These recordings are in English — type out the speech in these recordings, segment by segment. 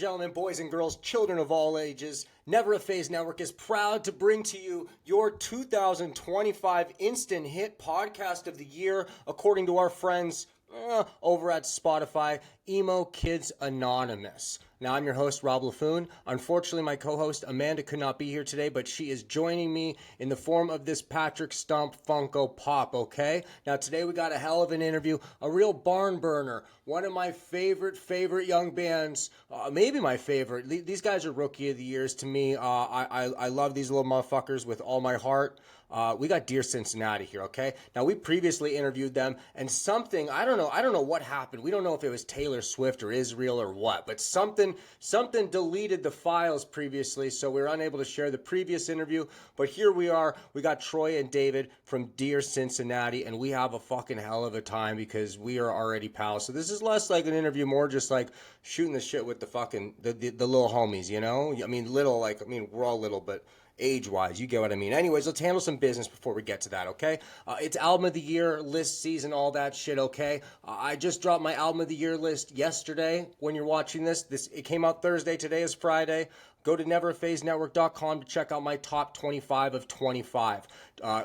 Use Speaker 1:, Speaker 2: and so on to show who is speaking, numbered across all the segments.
Speaker 1: gentlemen, boys and girls, children of all ages, Never a Phase Network is proud to bring to you your 2025 Instant Hit Podcast of the Year, according to our friends over at Spotify, Emo Kids Anonymous. Now, I'm your host, Rob LaFoon. Unfortunately, my co-host, Amanda, could not be here today, but she is joining me in the form of this Patrick Stump Funko Pop, okay? Now, today we got a hell of an interview, a real barn burner, one of my favorite young bands, maybe my favorite. These guys are Rookie of the Years to me. I love these little motherfuckers with all my heart. We got Dear Cincinnati here, okay? Now, we previously interviewed them, and something, I don't know what happened. We don't know if it was Taylor Swift or Israel or what, but something deleted the files previously, so we were unable to share the previous interview. But here we are. We got Troy and David from Dear Cincinnati, and we have a fucking hell of a time because we are already pals. So this is less like an interview, more just like shooting the shit with the fucking, the little homies, you know? I mean, little, like, I mean, we're all little, but age-wise, you get what I mean. Anyways, let's handle some business before we get to that, okay? It's Album of the Year, list season, all that shit, okay? I just dropped my Album of the Year list yesterday when you're watching this. It came out Thursday. Today is Friday. Go to neveraphasenetwork.com to check out my top 25 of 25.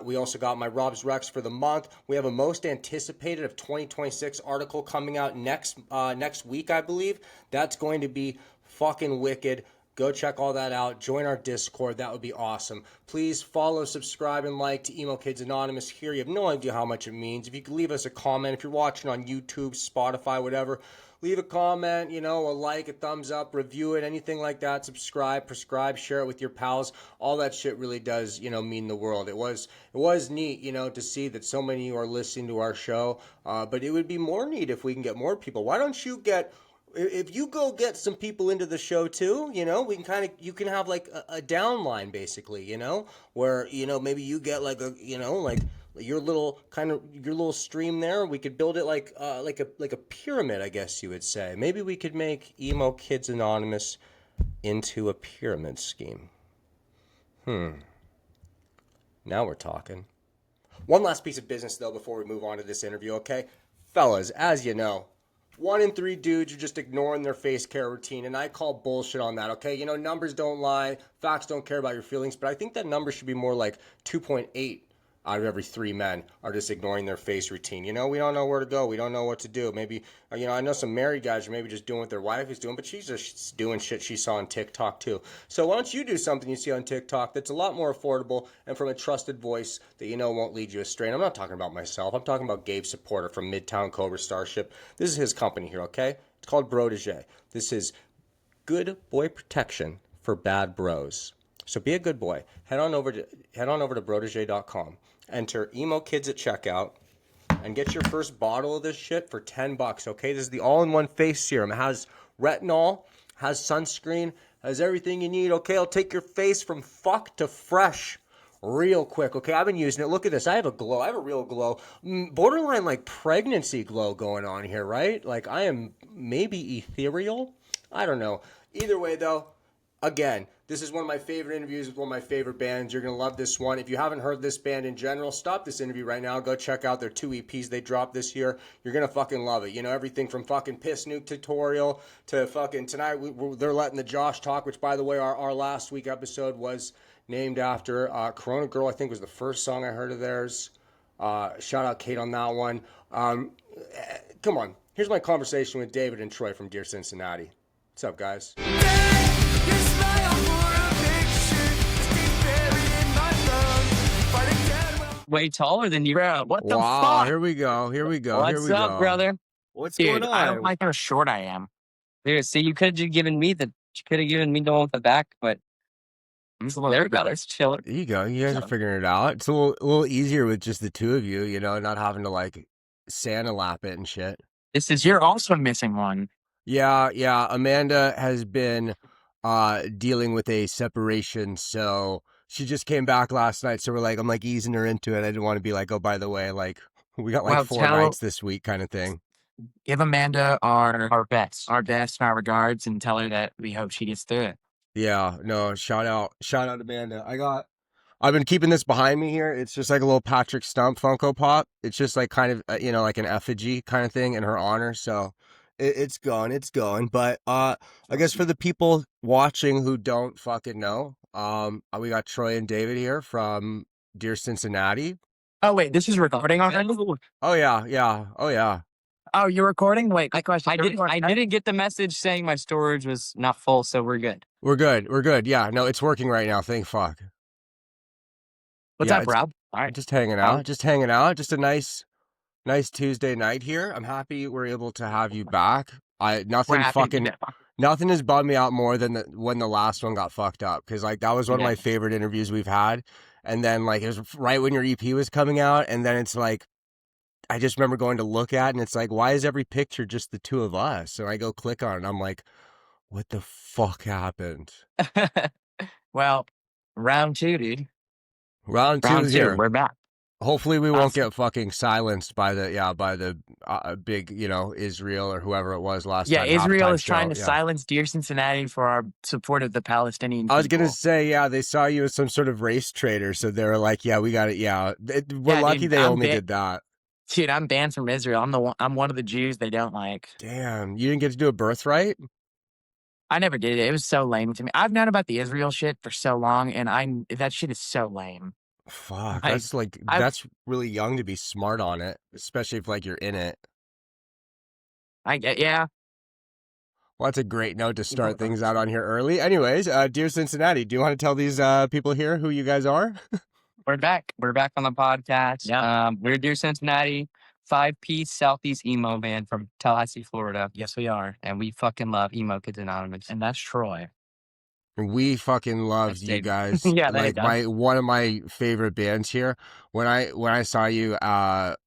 Speaker 1: We also got my Rob's Recs for the month. We have a most anticipated of 2026 article coming out next week, I believe. That's going to be fucking wicked. Go check all that out. Join our Discord. That would be awesome. Please follow, subscribe, and like to Emo Kids Anonymous here. You have no idea how much it means. If you could leave us a comment, if you're watching on YouTube, Spotify, whatever, leave a comment, a like, a thumbs up, review it, anything like that. Subscribe, prescribe, share it with your pals. All that shit really does, mean the world. It was neat, to see that so many of you are listening to our show. But it would be more neat if we can get more people. Why don't you if you go get some people into the show too, we can you can have like a downline basically, where, maybe you get like your little stream there. We could build it like a pyramid, I guess you would say. Maybe we could make Emo Kids Anonymous into a pyramid scheme. Now we're talking. One last piece of business though before we move on to this interview, okay? Fellas, as you know, 1 in 3 dudes are just ignoring their face care routine, and I call bullshit on that, okay? Numbers don't lie, facts don't care about your feelings, but I think that number should be more like 2.8 out of every 3 men are just ignoring their face routine. We don't know where to go. We don't know what to do. Maybe, I know some married guys are maybe just doing what their wife is doing, but she's just doing shit she saw on TikTok too. So why don't you do something you see on TikTok that's a lot more affordable and from a trusted voice that won't lead you astray. And I'm not talking about myself. I'm talking about Gabe Supporter from Midtown Cobra Starship. This is his company here, okay? It's called Protege. This is good boy protection for bad bros. So be a good boy. Head on over to protege.com. Enter Emo Kids at checkout and get your first bottle of this shit for $10, okay? This is the all-in-one face serum. It has retinol, has sunscreen, has everything you need, okay? It'll take your face from fuck to fresh real quick, okay? I've been using it. Look at this. I have a glow. I have a real glow. Borderline like pregnancy glow going on here, right? Like I am maybe ethereal. I don't know. Either way, though, again, this is one of my favorite interviews with one of my favorite bands. You're going to love this one. If you haven't heard this band in general, stop this interview right now. Go check out their 2 EPs they dropped this year. You're going to fucking love it. Everything from fucking Piss Nuke Tutorial to fucking tonight, they're letting the Josh talk, which, by the way, our last week episode was named after Corona Girl, I think was the first song I heard of theirs. Shout out Kate on that one. Come on. Here's my conversation with David and Troy from Dear Cincinnati. What's up, guys?
Speaker 2: Way taller than you, bro. What the fuck?
Speaker 1: Here we go.
Speaker 2: What's up, brother?
Speaker 1: What's
Speaker 2: Dude,
Speaker 1: going on?
Speaker 2: I don't like how short I am. Dude, see, you could have given me the one with the back, but there we go. Let's chill.
Speaker 1: There you go. You guys are figuring it out. It's a little easier with just the two of you, not having to like Santa lap it and shit.
Speaker 2: You're also missing one.
Speaker 1: Yeah. Amanda has been dealing with a separation, so she just came back last night. So I'm like easing her into it. I didn't want to be like, oh, by the way, like we got like 4 nights this week kind of thing.
Speaker 2: Give Amanda our best and our regards, and tell her that we hope she gets through it.
Speaker 1: Yeah, no, shout out Amanda. I've been keeping this behind me here. It's just like a little Patrick Stump Funko Pop. It's just like kind of, like an effigy kind of thing in her honor. So It's going, it's going. But I guess for the people watching who don't fucking know, we got Troy and David here from Dear Cincinnati.
Speaker 2: Oh wait, this is recording already?
Speaker 1: Oh yeah, yeah, oh yeah.
Speaker 2: Oh, you're recording? Wait, quick question. I didn't get the message saying my storage was not full, so we're good.
Speaker 1: We're good, we're good. Yeah, no, it's working right now. Thank fuck.
Speaker 2: What's
Speaker 1: Yeah,
Speaker 2: up,
Speaker 1: it's
Speaker 2: Rob? All right.
Speaker 1: just hanging out, just hanging out. Just a nice Tuesday night here. I'm happy we're able to have you back.
Speaker 2: We're happy to be there.
Speaker 1: Nothing has bummed me out more than when the last one got fucked up, because like that was one of
Speaker 2: Yeah.
Speaker 1: my favorite interviews we've had. And then like it was right when your EP was coming out, and then it's like I just remember going to look at it, and it's like, why is every picture just the two of us? And I go click on it and I'm like, what the fuck happened?
Speaker 2: Well, round two, dude.
Speaker 1: Round two
Speaker 2: Round
Speaker 1: is
Speaker 2: two.
Speaker 1: here.
Speaker 2: We're back.
Speaker 1: Hopefully we won't
Speaker 2: Awesome.
Speaker 1: get fucking silenced by the big, Israel or whoever it was last
Speaker 2: Yeah,
Speaker 1: time.
Speaker 2: Israel
Speaker 1: halftime
Speaker 2: is trying to
Speaker 1: show. Yeah.
Speaker 2: silence Dear Cincinnati for our support of the Palestinian
Speaker 1: I was
Speaker 2: people.
Speaker 1: gonna say, yeah, they saw you as some sort of race traitor, so they were like, yeah, we got it. Yeah, we're
Speaker 2: Yeah,
Speaker 1: lucky
Speaker 2: dude,
Speaker 1: they only did that.
Speaker 2: Dude, I'm banned from Israel. I'm one of the Jews they don't like.
Speaker 1: Damn, you didn't get to do a birthright?
Speaker 2: I never did it. It was so lame to me. I've known about the Israel shit for so long, and that shit is so lame.
Speaker 1: Fuck,
Speaker 2: Like,
Speaker 1: that's really young to be smart on it, especially if like you're in it.
Speaker 2: Yeah.
Speaker 1: Well, that's a great note to start things out on here early. Anyways, Dear Cincinnati, do you want to tell these people here who you guys are?
Speaker 2: We're back. We're back on the podcast. Yeah. We're Dear Cincinnati, 5-piece Southeast emo band from Tallahassee, Florida. Yes, we are. And we fucking love Emo Kids Anonymous. And that's Troy.
Speaker 1: We fucking loved you guys.
Speaker 2: Yeah,
Speaker 1: like one of my favorite bands here. When I saw you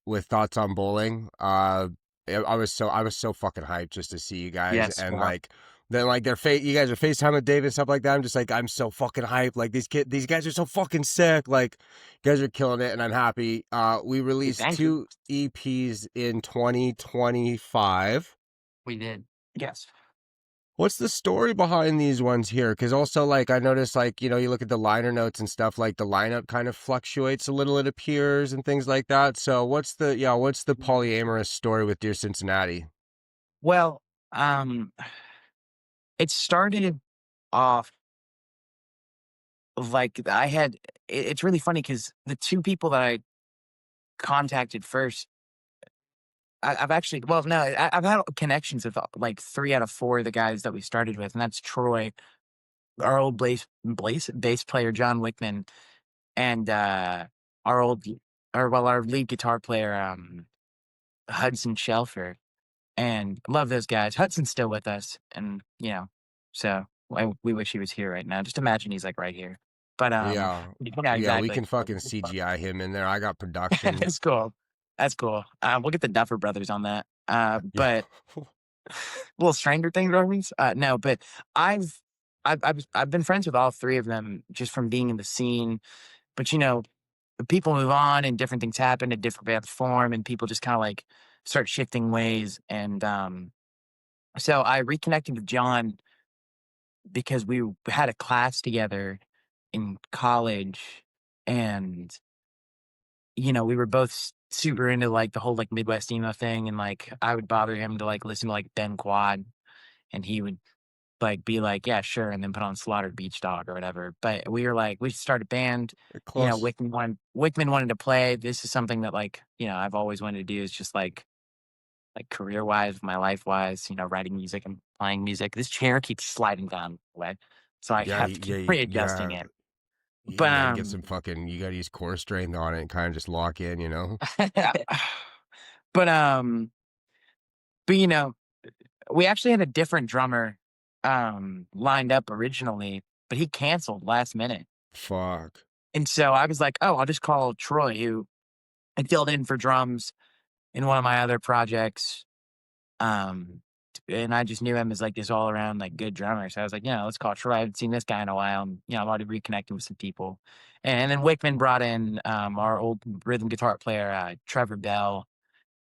Speaker 1: with Thoughts on Bowling, I was so fucking hyped just to see you guys.
Speaker 2: Yes,
Speaker 1: and
Speaker 2: wow.
Speaker 1: like then like you guys are FaceTime with Dave and stuff like that. I'm just like, I'm so fucking hyped. Like these guys are so fucking sick. Like you guys are killing it, and I'm happy. We released two EPs in 2025.
Speaker 2: We did. Yes.
Speaker 1: What's the story behind these ones here? Because also, like, I noticed, like, you look at the liner notes and stuff, like, the lineup kind of fluctuates a little, it appears, and things like that. So what's the polyamorous story with Dear Cincinnati?
Speaker 2: Well, it started off like it's really funny because the two people that I contacted first, I've actually, well, no, I've had connections with like 3 out of 4 of the guys that we started with, and that's Troy, our old bass player, John Wickman, and our lead guitar player, Hudson Shelfer, and love those guys. Hudson's still with us, and so we wish he was here right now. Just imagine he's like right here. But
Speaker 1: Yeah,
Speaker 2: exactly.
Speaker 1: we can fucking CGI him in there. I got production.
Speaker 2: That's cool. That's cool. We'll get the Duffer Brothers on that. But little Stranger Things reference. No, but I've been friends with all 3 of them just from being in the scene. But people move on and different things happen, and different bands form, and people just kind of like start shifting ways. And so I reconnected with John because we had a class together in college, and we were both super into like the whole like Midwest emo thing, and like I would bother him to like listen to like Ben Quad, and he would like be like, yeah, sure, and then put on Slaughtered Beach Dog or whatever. But we were like, we should start a band.
Speaker 1: Close.
Speaker 2: Wickman wanted to play. This is something that like I've always wanted to do. Is just like career wise, my life wise, writing music and playing music. This chair keeps sliding down the way, so I have to keep readjusting it.
Speaker 1: You
Speaker 2: But
Speaker 1: gotta get some fucking. You gotta use core strength on it and kind of just lock in.
Speaker 2: But we actually had a different drummer lined up originally, but he canceled last minute.
Speaker 1: Fuck.
Speaker 2: And so I was like, oh, I'll just call Troy, who I filled in for drums in one of my other projects. And I just knew him as like this all around like good drummer. So I was like, let's call Troy. I haven't seen this guy in a while. And, I'm already reconnecting with some people. And then Wickman brought in our old rhythm guitar player, Trevor Bell.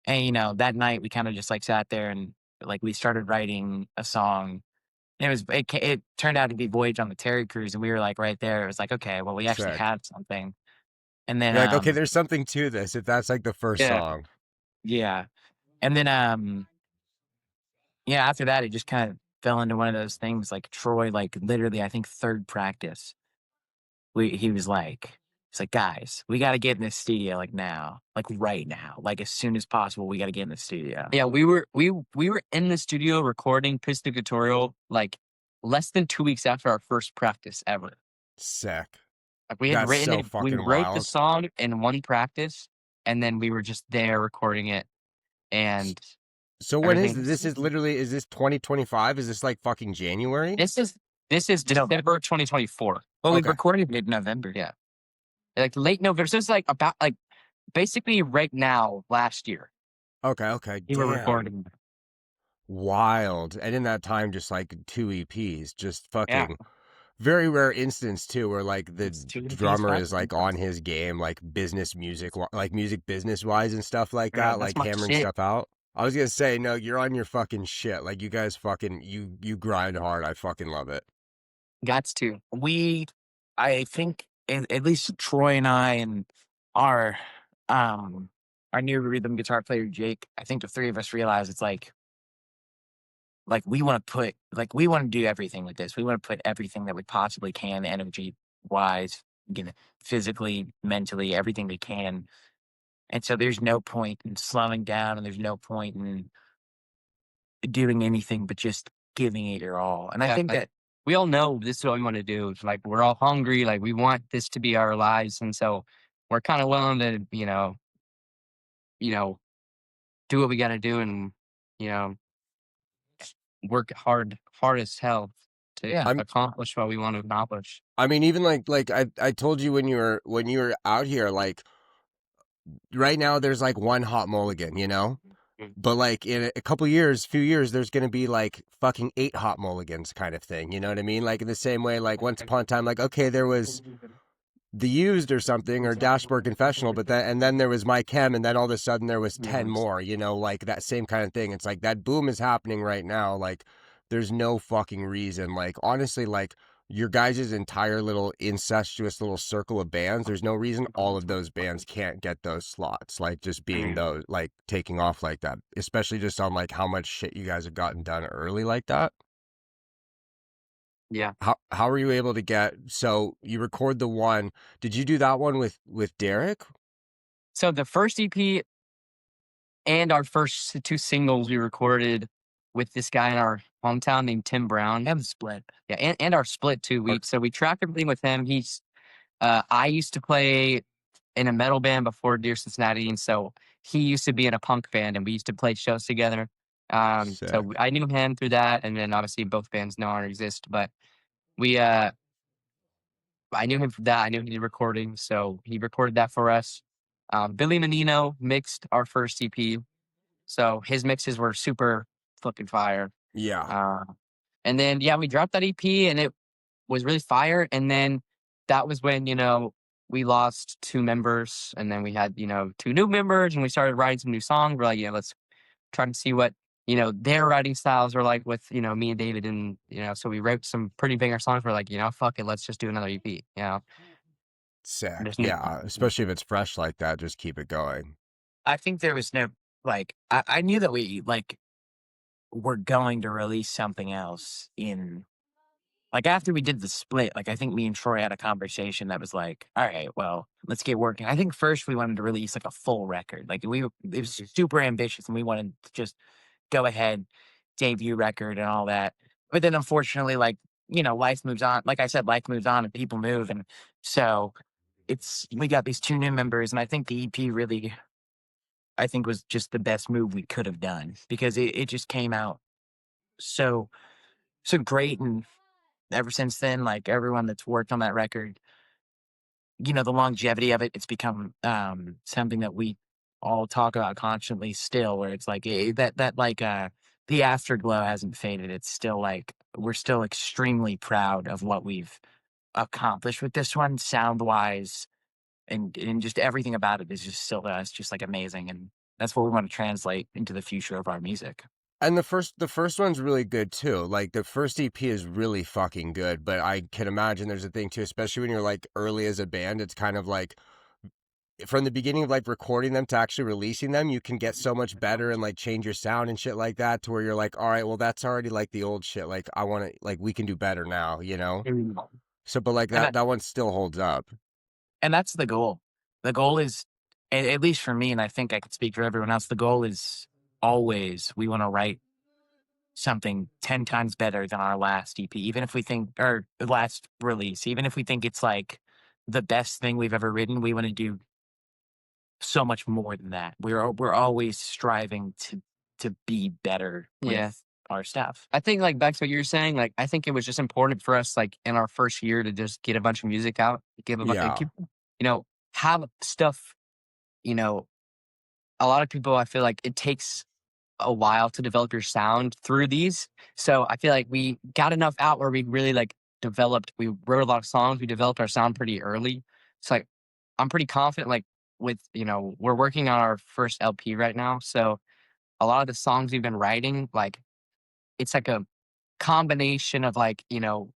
Speaker 2: And, that night we kind of just like sat there and like we started writing a song. And it turned out to be Voyage on the Terry Cruise. And we were like right there. It was like, okay, well, we actually had something. And then
Speaker 1: you're like, okay, there's something to this if that's like the first song.
Speaker 2: Yeah. And then yeah, after that, it just kind of fell into one of those things. Like Troy, like literally, I think third practice, he's like, guys, we got to get in this studio like now, like right now, like as soon as possible. We got to get in the studio.
Speaker 3: Yeah, we were in the studio recording Piscatorial like less than 2 weeks after our first practice ever.
Speaker 1: Sick.
Speaker 3: Like we had
Speaker 1: That's
Speaker 3: written
Speaker 1: so
Speaker 3: it, we
Speaker 1: fucking
Speaker 3: wrote the
Speaker 1: wild.
Speaker 3: song in one practice, and then we were just there recording it, and
Speaker 1: So when is
Speaker 3: everything.
Speaker 1: this? Is literally, is this 2025? Is this like fucking January?
Speaker 3: This is December 2024.
Speaker 2: Well, we
Speaker 1: Okay.
Speaker 2: recorded mid-November.
Speaker 3: Yeah, like late November. So it's like about like basically right now last year
Speaker 1: Okay.
Speaker 3: we were
Speaker 1: Damn.
Speaker 3: recording.
Speaker 1: Wild. And in that time, just like 2 EPs, just
Speaker 3: Yeah,
Speaker 1: fucking very rare instance too, where like the
Speaker 3: it's 2 EPs,
Speaker 1: drummer
Speaker 3: 5
Speaker 1: is like on his game, like business music, like music business wise and stuff like
Speaker 3: Yeah,
Speaker 1: that,
Speaker 3: that's
Speaker 1: like
Speaker 3: my
Speaker 1: hammering
Speaker 3: shit.
Speaker 1: stuff out. I was gonna say, no, you're on your fucking shit. Like you guys fucking you grind hard. I fucking love it.
Speaker 3: Gots to.
Speaker 2: I think at least Troy and I and our um our new rhythm guitar player Jake, I think the three of us realize it's like we want to do everything with this. We want to put everything that we possibly can, energy wise, physically, mentally, everything we can. And so there's no point in slowing down, and there's no point in doing anything but just giving it your all. And I
Speaker 3: Yeah,
Speaker 2: think
Speaker 3: like,
Speaker 2: that
Speaker 3: we all know this is what we want to do. It's like we're all hungry, like we want this to be our lives, and so we're kind of willing to, you know, do what we got to do, and you know, work hard as hell to
Speaker 2: yeah,
Speaker 3: accomplish what we want to accomplish.
Speaker 1: I mean, even like I told you when you were out here, like right now there's like one hot mulligan, you know?
Speaker 3: Mm.
Speaker 1: But like in a couple years, few years, there's gonna be like fucking 8 hot mulligans kind of thing. You know what I mean? Like in the same way, like once upon a time, like okay, there was the Used or something or Dashboard Confessional, but then there was My Chem, and then all of a sudden there was 10 more. You know, like that same kind of thing. It's like that boom is happening right now. Like there's no fucking reason. Like honestly, like your guys' entire little incestuous little circle of bands, there's no reason all of those bands can't get those slots. Like just being those, like taking off like that, especially just on like how much shit you guys have gotten done early like that.
Speaker 3: Yeah.
Speaker 1: How were you able to get, so you record the one, did you do that one with Derek?
Speaker 3: So the first EP and our first two singles we recorded with this guy in our hometown named Tim Brown.
Speaker 2: and the split.
Speaker 3: Yeah, and our split too. We tracked everything with him. I used to play in a metal band before Dear Cincinnati, and so he used to be in a punk band, and we used to play shows together.
Speaker 1: Sick.
Speaker 3: So I knew him through that, and then obviously both bands no longer exist. But we, I knew him for that. I knew he did recording, so he recorded that for us. Billy Menino mixed our first EP, so his mixes were super fucking fire.
Speaker 1: Yeah.
Speaker 3: Uh, and then yeah, we dropped that EP, and it was really fire. And then that was when we lost 2 members, and then we had 2 new members, and we started writing some new songs. We're like, let's try to see what their writing styles are like with me and David, and so we wrote some pretty banger songs. We're like, fuck it, let's just do another EP.
Speaker 1: Sick.
Speaker 3: There's
Speaker 1: Yeah, especially if it's fresh like that, just keep it going.
Speaker 2: I think there was no I knew that we were going to release something else in after we did the split. Like I think me and Troy had a conversation that was like, all right, well, let's get working. I think first we wanted to release like a full record. It was super ambitious, and we wanted to just go ahead, debut record and all that. But then unfortunately, life moves on. Like I said, life moves on and people move. And so we got these 2 new members, and I think the EP really, I think, was just the best move we could have done, because it just came out so great. And ever since then, like everyone that's worked on that record, the longevity of it, it's become something that we all talk about constantly still, where it's like the afterglow hasn't faded. It's still like we're still extremely proud of what we've accomplished with this one, sound wise, and just everything about it is just still it's just like amazing. And that's what we want to translate into the future of our music.
Speaker 1: And the first one's really good too. Like the first EP is really fucking good, but I can imagine there's a thing too, especially when you're like early as a band. It's kind of like from the beginning of like recording them to actually releasing them, you can get so much better and like change your sound and shit like that to where you're like, all right, well, that's already like the old shit. Like I want to, like, we can do better now, you know? So, but like
Speaker 2: And
Speaker 1: that one still holds up.
Speaker 2: And that's the goal. The goal is, at least for me, and I think I could speak for everyone else, the goal is always we want to write something 10 times better than our last EP, even if we think, or the last release, even if we think it's like the best thing we've ever written, we want to do so much more than that. We're always striving to be better
Speaker 3: Yeah.
Speaker 2: with our stuff.
Speaker 3: I think like back to what you were saying, like I think it was just important for us like in our first year to just get a bunch of music out, give a bunch,
Speaker 1: Yeah.
Speaker 3: have stuff. You know, a lot of people, I feel like it takes a while to develop your sound through these. So I feel like we got enough out where we really like developed. We wrote a lot of songs. We developed our sound pretty early. So like I'm pretty confident. Like with we're working on our first LP right now. So a lot of the songs we've been writing, like it's like a combination of like,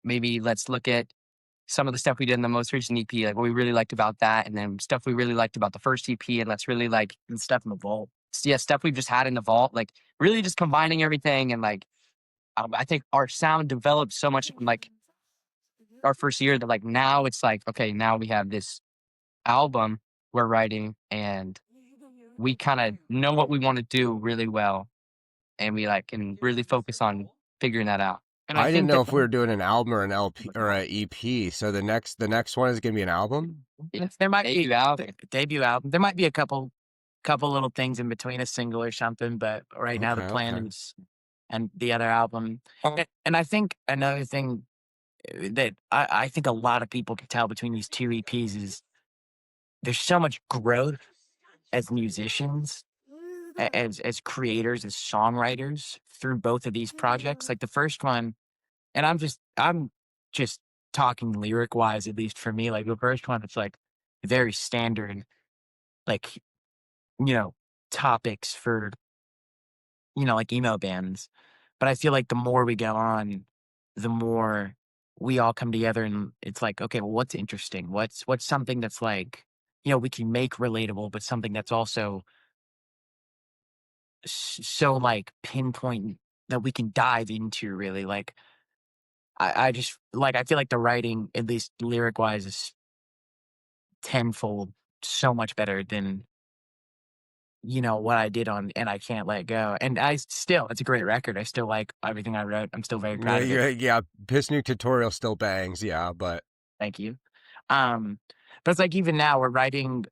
Speaker 3: maybe let's look at some of the stuff we did in the most recent EP, like what we really liked about that, and then stuff we really liked about the first EP, and let's really like
Speaker 2: And stuff in the vault.
Speaker 3: stuff we've just had in the vault, like really just combining everything. And like I think our sound developed so much in like our first year that like now it's like, okay, now we have this album we're writing and we kind of know what we want to do really well, and we like can really focus on figuring that out. And
Speaker 1: I didn't
Speaker 3: think
Speaker 1: know
Speaker 3: that
Speaker 1: if we were doing an album or an LP or an EP. So the next one is gonna be an album.
Speaker 2: There might
Speaker 3: debut
Speaker 2: be
Speaker 3: album.
Speaker 2: debut album. There might be a couple little things in between, a single or something, but right now the
Speaker 1: Okay,
Speaker 2: plan
Speaker 1: okay.
Speaker 2: is and the other album. And I think another thing that I think a lot of people can tell between these two EPs is there's so much growth as musicians, as creators, as songwriters through both of these projects. Like the first one, and I'm just talking lyric wise, at least for me, like the first one, it's like very standard, like, topics for, like emo bands. But I feel like the more we go on, the more we all come together and it's like, okay, well, what's interesting? What's something that's like, we can make relatable, but something that's also so like pinpoint that we can dive into really. Like, I just like, I feel like the writing, at least lyric wise, is tenfold so much better than what I did on And I Can't Let Go. And it's a great record. I still like everything I wrote. I'm still very proud of it.
Speaker 1: Yeah. Piss Nuke Tutorial still bangs. Yeah, but
Speaker 2: Thank you. But it's like even now we're writing,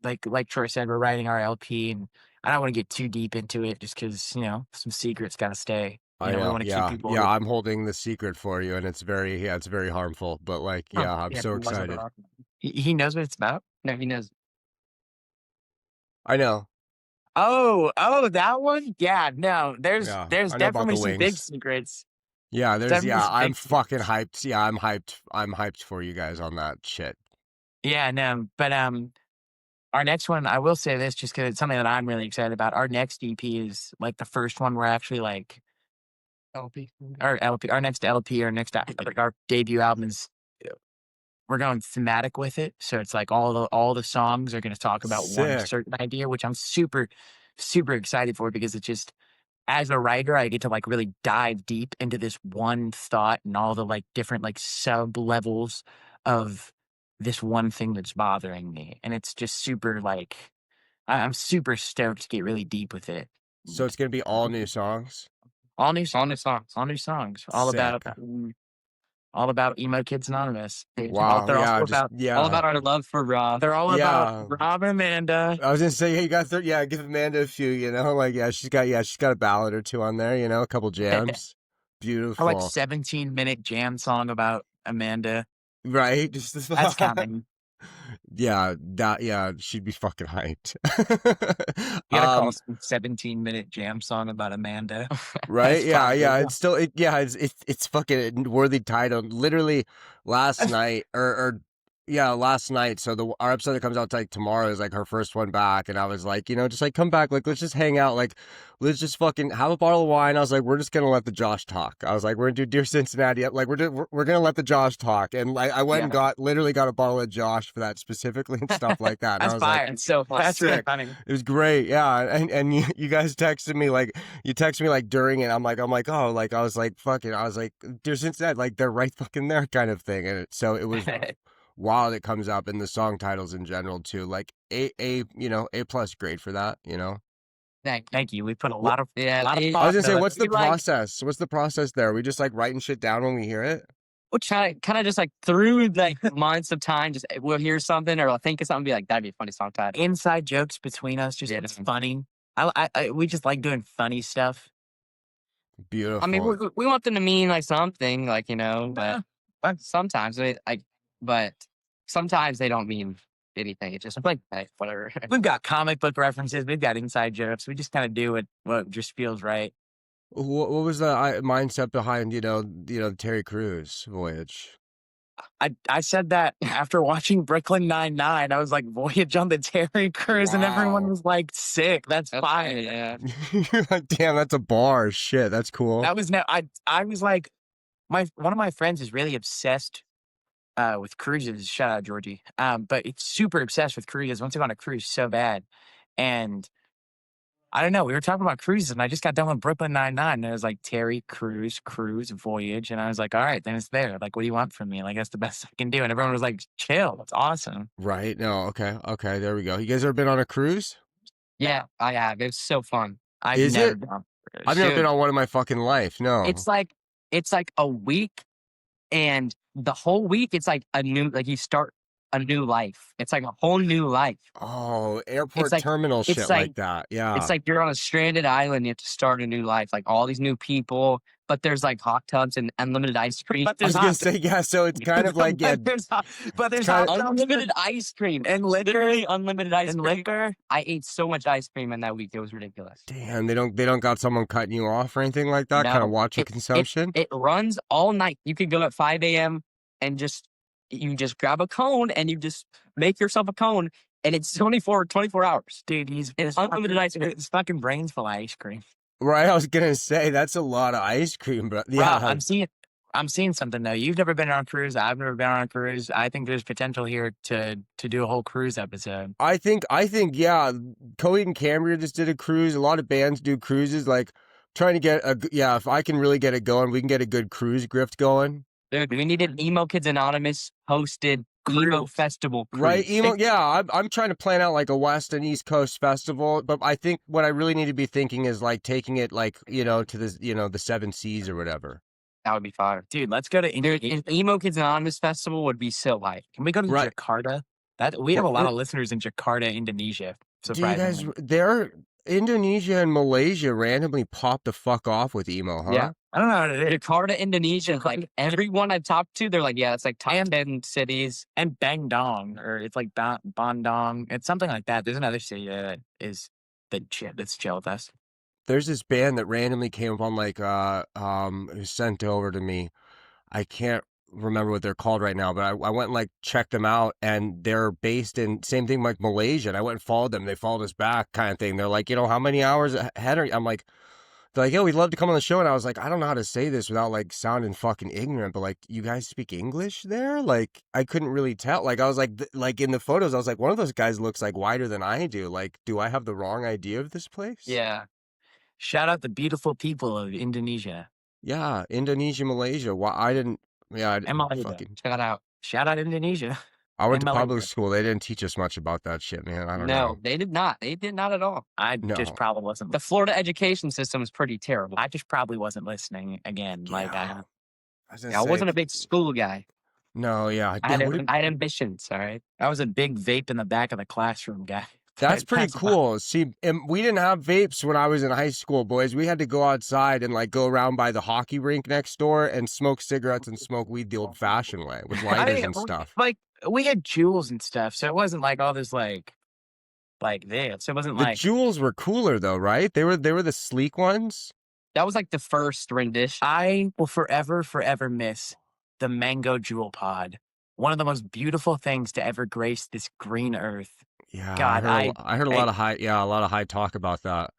Speaker 2: like Troy said, we're writing our LP, and I don't want to get too deep into it just because some secrets gotta stay.
Speaker 1: I
Speaker 2: We
Speaker 1: know.
Speaker 2: want to keep
Speaker 1: Yeah,
Speaker 2: people.
Speaker 1: yeah. I'm holding the secret for you, and it's very harmful. But like, yeah, I'm so excited.
Speaker 2: He knows what it's about.
Speaker 3: No, he knows.
Speaker 1: I know.
Speaker 2: Oh, that one? Yeah, no, there's
Speaker 1: Yeah,
Speaker 2: there's
Speaker 1: I know about
Speaker 2: definitely
Speaker 1: the
Speaker 2: some big
Speaker 1: wings.
Speaker 2: secrets.
Speaker 1: Yeah, there's
Speaker 2: Definitely some
Speaker 1: I'm
Speaker 2: big
Speaker 1: fucking
Speaker 2: secrets.
Speaker 1: hyped. Yeah, I'm hyped. I'm hyped for you guys on that shit.
Speaker 2: Yeah, no, but our next one, I will say this just because it's something that I'm really excited about. Our next EP is like the first one we're actually like
Speaker 3: LP.
Speaker 2: our LP, our next LP, like our debut album is we're going thematic with it. So it's like all the songs are going to talk about one
Speaker 1: Sick.
Speaker 2: certain idea, which I'm super, super excited for because it's just as a writer, I get to like really dive deep into this one thought and all the like different like sub levels of this one thing that's bothering me. And it's just super like I'm super stoked to get really deep with it.
Speaker 1: So it's gonna be all new songs.
Speaker 2: All new songs.
Speaker 1: Sick.
Speaker 2: All about Emo Kids Anonymous.
Speaker 1: Wow.
Speaker 2: They're
Speaker 1: Yeah.
Speaker 2: also
Speaker 1: Just
Speaker 2: about
Speaker 3: All
Speaker 1: yeah.
Speaker 3: about our love for Rob.
Speaker 2: they're all
Speaker 1: Yeah.
Speaker 2: about Rob and Amanda.
Speaker 1: I was gonna say, hey, you got give Amanda a few. Like she's got a ballad or two on there. A couple jams.
Speaker 2: Or
Speaker 1: Beautiful.
Speaker 2: like 17-minute jam song about Amanda.
Speaker 1: Right? Just
Speaker 2: That's coming.
Speaker 1: Yeah, she'd be fucking hyped.
Speaker 2: You gotta call some 17-minute jam song about Amanda.
Speaker 1: Right?
Speaker 2: That's
Speaker 1: Yeah,
Speaker 2: fine.
Speaker 1: yeah. It's still it's fucking worthy title. Literally last night or Yeah, last night. So our episode that comes out like tomorrow is like her first one back, and I was like, just like come back, like let's just hang out, like let's just fucking have a bottle of wine. I was like, we're just gonna let the Josh talk. I was like, we're gonna do Dear Cincinnati, like we're gonna let the Josh talk, and like I went and literally got a bottle of Josh for that specifically and stuff like that. And
Speaker 2: That's
Speaker 1: I was
Speaker 2: fire.
Speaker 1: like,
Speaker 3: It's so fun.
Speaker 2: That's really
Speaker 1: sick.
Speaker 2: funny.
Speaker 1: It was great, yeah. And you guys texted me like during it. I'm like oh, like I was like fucking, I was like Dear Cincinnati, like they're right fucking there kind of thing, and so it was. Wild it comes up in the song titles in general too, like A plus grade for that,
Speaker 3: Thank
Speaker 2: you. We put a lot of
Speaker 3: Yeah,
Speaker 2: lot of
Speaker 3: I
Speaker 1: I
Speaker 2: thought
Speaker 1: was gonna say,
Speaker 2: into it.
Speaker 1: what's the
Speaker 3: We like-
Speaker 1: process? What's the process there? We just like writing shit down when we hear it.
Speaker 3: We'll try kind of just like through like months of time, just we'll hear something or I'll think of something, be like, that'd be a funny song title.
Speaker 2: Inside jokes between us, just it's funny. We just like doing funny stuff.
Speaker 1: Beautiful.
Speaker 3: I mean, we want them to mean like something, like but sometimes but sometimes they don't mean anything. It's just like hey, whatever.
Speaker 2: We've got comic book references. We've got inside jokes. We just kind of do what just feels right.
Speaker 1: What was the mindset behind the Terry Crews voyage?
Speaker 2: I said that after watching Brooklyn Nine-Nine. I was like, voyage on the Terry Crews, and everyone was like, sick. That's fine.
Speaker 3: Yeah.
Speaker 1: You're like, damn, that's a bar. Shit, that's cool.
Speaker 2: That was I was like, one of my friends is really obsessed with cruises. Shout out Georgie. But it's super obsessed with cruises. Wants to go on a cruise so bad, and I don't know. We were talking about cruises, and I just got done with Brooklyn Nine-Nine, and it was like Terry Crews, cruise, voyage, and I was like, all right, then it's there. Like, what do you want from me? Like, that's the best I can do. And everyone was like, chill. It's awesome.
Speaker 1: Right? No. Okay. There we go. You guys ever been on a cruise?
Speaker 3: Yeah, I have. It's so fun.
Speaker 1: Is it?
Speaker 2: Been on a cruise.
Speaker 1: I've never been on one in my fucking life. No.
Speaker 3: It's like a week, and the whole week it's like a new, like you start a new life. It's like a whole new life.
Speaker 1: Oh, airport
Speaker 3: It's like-
Speaker 1: terminal
Speaker 3: it's
Speaker 1: shit like that. Yeah.
Speaker 3: It's like you're on a stranded island. You have to start a new life, like all these new people. But there's like hot tubs and unlimited ice cream.
Speaker 2: But
Speaker 1: I was gonna say, yeah. So it's kind of like, yeah.
Speaker 2: but there's
Speaker 1: kinda-
Speaker 3: Unlimited ice cream
Speaker 2: and
Speaker 3: literally unlimited ice
Speaker 2: and
Speaker 3: cream.
Speaker 2: liquor.
Speaker 3: I ate so much ice cream in that week. It was ridiculous.
Speaker 1: Damn, they don't got someone cutting you off or anything like that.
Speaker 3: No,
Speaker 1: Kind of watching
Speaker 3: it-
Speaker 1: consumption.
Speaker 3: It runs all night. You could go at 5 a.m. and you just grab a cone and you just make yourself a cone, and it's 24 hours.
Speaker 2: Dude,
Speaker 3: It's unlimited ice cream.
Speaker 2: His fucking brain's full of ice cream.
Speaker 1: Right, I was gonna say that's a lot of ice cream, bro.
Speaker 2: Bro,
Speaker 1: Yeah,
Speaker 2: I'm seeing something though. You've never been on a cruise. I've never been on a cruise. I think there's potential here to do a whole cruise episode.
Speaker 1: I think, yeah. Coheed and Cambria just did a cruise. A lot of bands do cruises. Like trying to get if I can really get it going, we can get a good cruise grift going.
Speaker 3: Dude, we need an Emo Kids Anonymous hosted emo
Speaker 2: Cruise.
Speaker 3: festival cruise.
Speaker 1: Right, emo. Yeah, I'm trying to plan out like a West and East Coast festival, but I think what I really need to be thinking is like taking it like to the the 7 Seas or whatever.
Speaker 3: That would be fire.
Speaker 2: Dude, let's go to
Speaker 3: Dude,
Speaker 2: Indonesia.
Speaker 3: an Emo Kids Anonymous festival would be so hype.
Speaker 2: Can we go to
Speaker 1: Right.
Speaker 2: Jakarta? We have a lot
Speaker 1: What-
Speaker 2: of listeners in Jakarta, Indonesia.
Speaker 1: Do you guys?
Speaker 2: Surprisingly.
Speaker 1: Indonesia and Malaysia randomly popped the fuck off with emo, huh?
Speaker 3: Yeah.
Speaker 2: I don't know what it is.
Speaker 3: Jakarta, Indonesia, like everyone I've talked to, they're like, yeah, it's like top 10 cities.
Speaker 2: And Bangdong, or it's like Bandung. It's something like that. There's another city that is that's chill with us.
Speaker 1: There's this band that randomly came up on like it was sent over to me. I can't remember what they're called right now, but I went and like checked them out, and they're based in same thing like Malaysia. And I went and followed them. They followed us back, kind of thing. They're like, how many hours ahead are you? I'm like, they're like, yeah, we'd love to come on the show. And I was like, I don't know how to say this without like sounding fucking ignorant, but like, you guys speak English there? Like, I couldn't really tell. Like, I was like in the photos, I was like, one of those guys looks like wider than I do. Like, do I have the wrong idea of this place?
Speaker 3: Yeah.
Speaker 2: Shout out the beautiful people of Indonesia.
Speaker 1: Yeah, Indonesia, Malaysia. Why I didn't? Yeah,
Speaker 2: And Malaysia.
Speaker 1: fucking.
Speaker 3: Check it out.
Speaker 2: Shout out Indonesia.
Speaker 1: I went
Speaker 2: and
Speaker 1: to public
Speaker 2: Malaysia.
Speaker 1: school. They didn't teach us much about that shit, man. I don't
Speaker 3: No,
Speaker 1: know.
Speaker 3: they did not. They did not at all.
Speaker 2: I
Speaker 1: No.
Speaker 2: just probably wasn't.
Speaker 3: The Florida education system is pretty terrible.
Speaker 2: I just probably wasn't listening again. Like
Speaker 1: Yeah. was gonna
Speaker 3: I
Speaker 1: say,
Speaker 3: wasn't a big school guy.
Speaker 1: No, yeah,
Speaker 3: I
Speaker 1: what did-
Speaker 3: had ambitions, all right?
Speaker 2: I was a big vape in the back of the classroom guy.
Speaker 1: That's pretty
Speaker 2: That's
Speaker 1: cool. See, and we didn't have vapes when I was in high school, boys. We had to go outside and like go around by the hockey rink next door and smoke cigarettes and smoke weed the old-fashioned way with lighters and stuff.
Speaker 2: Like we had jewels and stuff, so it wasn't like all this like this. It wasn't
Speaker 1: The
Speaker 2: like
Speaker 1: jewels were cooler though, right? They were the sleek ones.
Speaker 3: That was like the first rendition.
Speaker 2: I will forever miss the mango jewel pod. one of the most beautiful things to ever grace this green earth.
Speaker 1: Yeah,
Speaker 2: God,
Speaker 1: I heard a lot of high talk about that.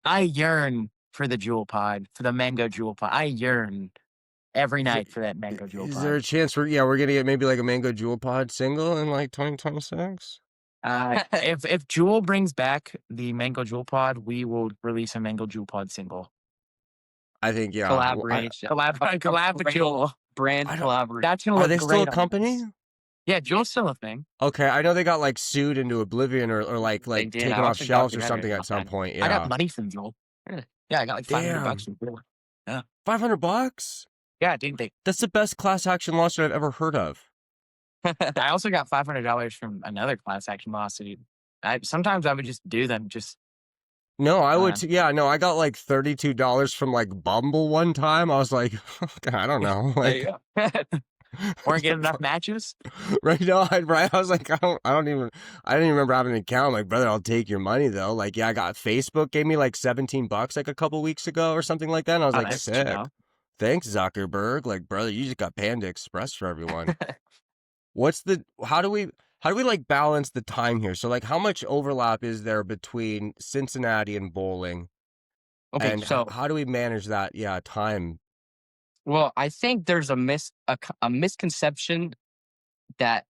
Speaker 2: I yearn for the jewel pod, for the mango jewel pod. I yearn every night for that mango jewel
Speaker 1: Is
Speaker 2: pod.
Speaker 1: there a chance we're gonna get maybe like a mango jewel pod single in like 2026?
Speaker 2: If Jewel brings back the mango jewel pod, we will release a mango jewel pod single.
Speaker 1: I think
Speaker 3: Collaboration.
Speaker 2: Collab with Jewel.
Speaker 3: Brand
Speaker 1: I don't-
Speaker 3: collaboration.
Speaker 2: That's gonna
Speaker 1: Are
Speaker 2: look
Speaker 1: they
Speaker 2: great
Speaker 1: still a
Speaker 2: on
Speaker 1: company?
Speaker 2: this. Yeah, Jewel's still a thing.
Speaker 1: Okay, I know they got like sued into oblivion or like
Speaker 3: did.
Speaker 1: taken
Speaker 3: I
Speaker 1: off
Speaker 3: also got
Speaker 1: shelves or
Speaker 3: together
Speaker 1: something at some
Speaker 3: sometime.
Speaker 1: point. Yeah,
Speaker 2: I got money from Jewel. Yeah, I got like $500 from Jewel.
Speaker 1: $500.
Speaker 2: Yeah, dude.
Speaker 1: That's the best class action lawsuit I've ever heard of.
Speaker 2: I also got $500 from another class action lawsuit. Sometimes I would just do them.
Speaker 1: No, I would. I got like $32 from like Bumble one time. I was like, I don't know, like,
Speaker 2: Weren't getting enough matches.
Speaker 1: right? No, I was like, I didn't even remember having an account. I'm like, brother, I'll take your money though. Like, yeah, I got Facebook gave me like $17 like a couple weeks ago or something like that. And I was like, sick. Thanks, Zuckerberg. Like, brother, you just got Panda Express for everyone. How do we like balance the time here? So like, how much overlap is there between Cincinnati and bowling?
Speaker 3: Okay,
Speaker 1: and
Speaker 3: so
Speaker 1: how do we manage that? Yeah, time.
Speaker 3: well, I think there's a misconception that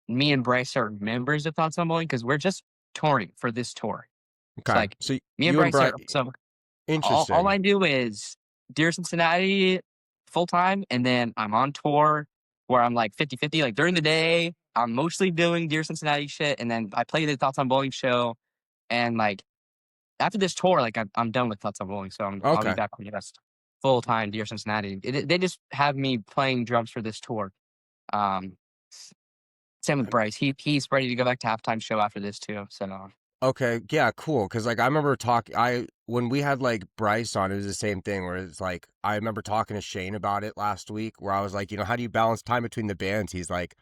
Speaker 3: me and Bryce are members of Thoughts on Bowling because we're just touring for this tour.
Speaker 1: Okay,
Speaker 3: It's like
Speaker 1: so
Speaker 3: me and
Speaker 1: you
Speaker 3: Bryce are so
Speaker 1: interesting.
Speaker 3: all I do is Dear Cincinnati full time, and then I'm on tour where I'm like 50-50. Like during the day, I'm mostly doing Dear Cincinnati shit, and then I play the Thoughts on Bowling show. And like after this tour, like I'm done with Thoughts on Bowling, so I'll be back on just full time Dear Cincinnati. They just have me playing drums for this tour. Same with Bryce. He's ready to go back to halftime show after this too. So
Speaker 1: Okay, yeah, cool. Because like I remember when we had like Bryce on, it was the same thing where it's like I remember talking to Shane about it last week, where I was like, how do you balance time between the bands? He's like,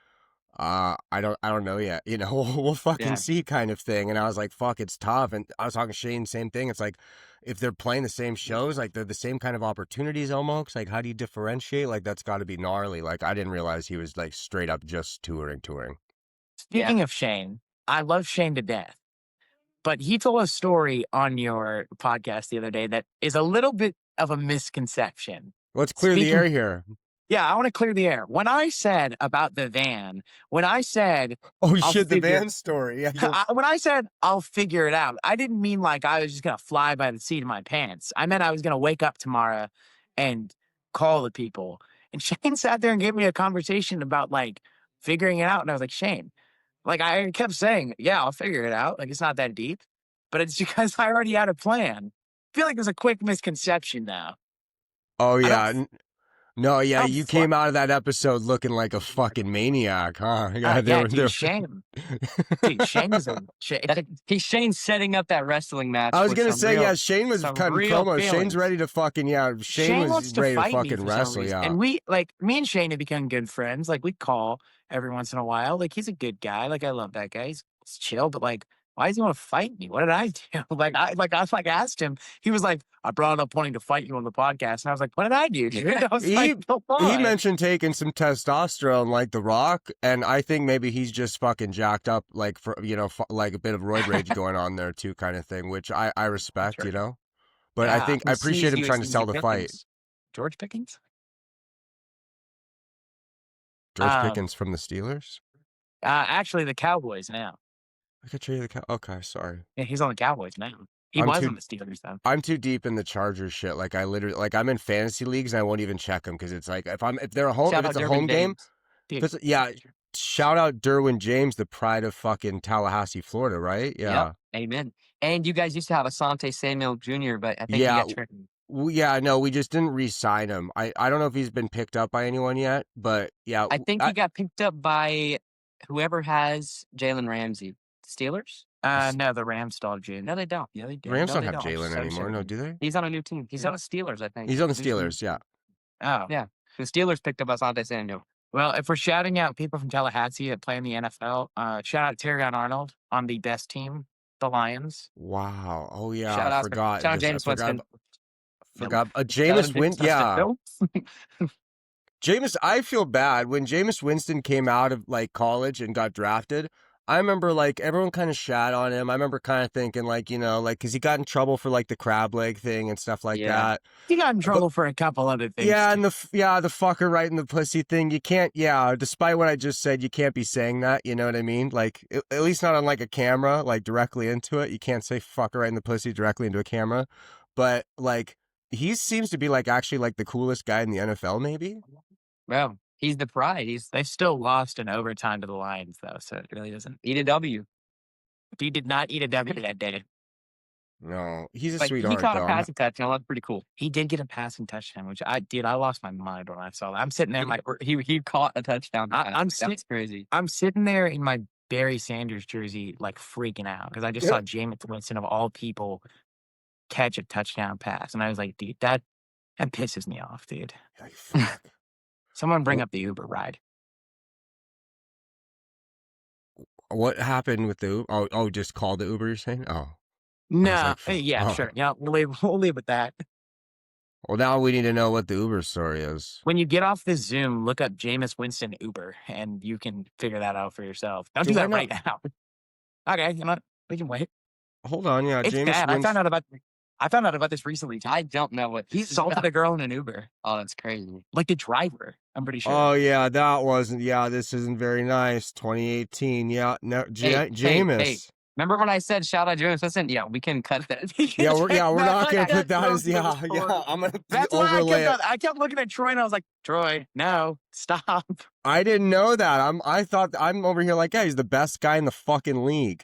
Speaker 1: I don't know yet. We'll fucking see kind of thing. And I was like, fuck, it's tough. And I was talking to Shane, same thing. It's like if they're playing the same shows, like they're the same kind of opportunities almost. Like how do you differentiate? Like that's got to be gnarly. Like I didn't realize he was like straight up just touring.
Speaker 2: Speaking of Shane, I love Shane to death. But he told a story on your podcast the other day that is a little bit of a misconception.
Speaker 1: Let's clear the air here.
Speaker 2: Yeah, I want to clear the air. When I said about the van, when I said...
Speaker 1: Oh, shit, the van story. Yeah,
Speaker 2: when I said, I'll figure it out, I didn't mean like I was just going to fly by the seat of my pants. I meant I was going to wake up tomorrow and call the people. And Shane sat there and gave me a conversation about like figuring it out. And I was like, Shane, like I kept saying, yeah, I'll figure it out. Like it's not that deep, but it's because I already had a plan. I feel like there's a quick misconception now.
Speaker 1: Oh yeah. No, yeah, you came out of that episode looking like a fucking maniac, huh?
Speaker 2: Yeah, Shane. Dude,
Speaker 3: Shane's setting up that wrestling match.
Speaker 1: I was gonna say, Shane was cutting promos. Shane's ready to fucking, Shane was ready to fucking wrestle, yeah.
Speaker 2: And me and Shane have become good friends. Like we call every once in a while. Like he's a good guy. Like I love that guy. He's chill, but like, why does he want to fight me? What did I do? I asked him. He was like, I brought up wanting to fight you on the podcast, and I was like, what did I do, dude? I was
Speaker 1: he mentioned taking some testosterone like The Rock, and I think maybe he's just fucking jacked up, like for like a bit of roid rage going on there too, kind of thing, which I respect,
Speaker 2: Sure.
Speaker 1: But I think I appreciate him trying to sell the fight.
Speaker 2: George Pickens.
Speaker 1: George Pickens from the Steelers.
Speaker 2: Actually, the Cowboys now.
Speaker 1: I could trade the Okay, sorry.
Speaker 2: Yeah, he's on the Cowboys now. He was on the Steelers though.
Speaker 1: I'm too deep in the Chargers shit. Like I literally, like I'm in fantasy leagues and I won't even check them because it's like if they're a home, if it's a home game. Yeah, shout out Derwin James, the pride of fucking Tallahassee, Florida, right? Yeah.
Speaker 3: Yep. Amen. And you guys used to have Asante Samuel Jr., but I think he got traded.
Speaker 1: No, we just didn't re-sign him. I don't know if he's been picked up by anyone yet, but yeah.
Speaker 3: I think he got picked up by whoever has Jalen Ramsey. Steelers?
Speaker 2: No, the Rams still have Jalen.
Speaker 3: No, they don't. Yeah, they do.
Speaker 1: Rams don't have Jalen anymore. No, do they?
Speaker 3: He's on a new team. He's on the Steelers, I think.
Speaker 1: He's on the Steelers, yeah.
Speaker 2: Oh.
Speaker 3: Yeah. The Steelers picked up Asante Samuel.
Speaker 2: Well, if we're shouting out people from Tallahassee that play in the NFL, shout out Terrion Arnold on the best team, the Lions.
Speaker 1: Wow. Oh, yeah.
Speaker 3: Shout
Speaker 1: I
Speaker 3: out,
Speaker 1: forgot.
Speaker 3: Shout out James Winston.
Speaker 1: Forgot. Jameis Winston, yeah. Jameis, I feel bad when Jameis Winston came out of like college and got drafted. I remember like everyone kind of shat on him. I remember kind of thinking like, like because he got in trouble for like the crab leg thing and stuff like
Speaker 3: Yeah.
Speaker 1: that.
Speaker 2: He got in
Speaker 1: But
Speaker 2: trouble for a couple other things.
Speaker 1: yeah,
Speaker 2: too.
Speaker 1: and the fucker right in the pussy thing. You can't. Yeah, despite what I just said, you can't be saying that. You know what I mean? Like at least not on like a camera, like directly into it. You can't say fucker right in the pussy directly into a camera. But like he seems to be like actually like the coolest guy in the NFL, maybe.
Speaker 3: Well, he's the pride.
Speaker 2: They still lost in overtime to the Lions, though, so it really doesn't.
Speaker 3: Eat a W.
Speaker 2: He did not eat a W that day.
Speaker 1: No, he's a
Speaker 3: But he
Speaker 1: sweetheart
Speaker 3: caught a
Speaker 1: though.
Speaker 3: passing touchdown. That's pretty cool.
Speaker 2: He did get a passing touchdown, which I lost my mind when I saw that. I'm sitting there,
Speaker 3: He caught a touchdown.
Speaker 2: That's
Speaker 3: crazy.
Speaker 2: I'm sitting there in my Barry Sanders jersey, like freaking out because I just saw Jameis Winston of all people catch a touchdown pass, and I was like, dude, that pisses me off, dude.
Speaker 1: Like, fuck.
Speaker 2: Someone bring up the Uber ride.
Speaker 1: What happened with the just call the Uber? You're saying? Oh,
Speaker 2: No,
Speaker 1: like,
Speaker 2: yeah, sure, yeah, we'll leave with that.
Speaker 1: Well, now we need to know what the Uber story is.
Speaker 2: When you get off this Zoom, look up Jameis Winston Uber, and you can figure that out for yourself. Don't do that right now. Okay, you know what? We can wait.
Speaker 1: Hold on, yeah,
Speaker 2: It's
Speaker 1: Jameis
Speaker 2: bad.
Speaker 1: Winston.
Speaker 2: I found out about this recently.
Speaker 3: I don't know what
Speaker 2: He assaulted a girl in an Uber,
Speaker 3: Oh, that's crazy.
Speaker 2: like the driver. I'm pretty sure.
Speaker 1: Oh yeah, that wasn't. Yeah, this isn't very nice. 2018. Yeah, no, Jameis.
Speaker 3: Hey, remember when I said shout out Jameis Winston? Yeah, we can cut that.
Speaker 1: Yeah, we're not gonna put that as yeah. I'm gonna
Speaker 2: That's why
Speaker 1: overlay it.
Speaker 2: I kept looking at Troy and I was like, Troy, no, stop.
Speaker 1: I didn't know that. I thought I'm over here like, yeah, he's the best guy in the fucking league.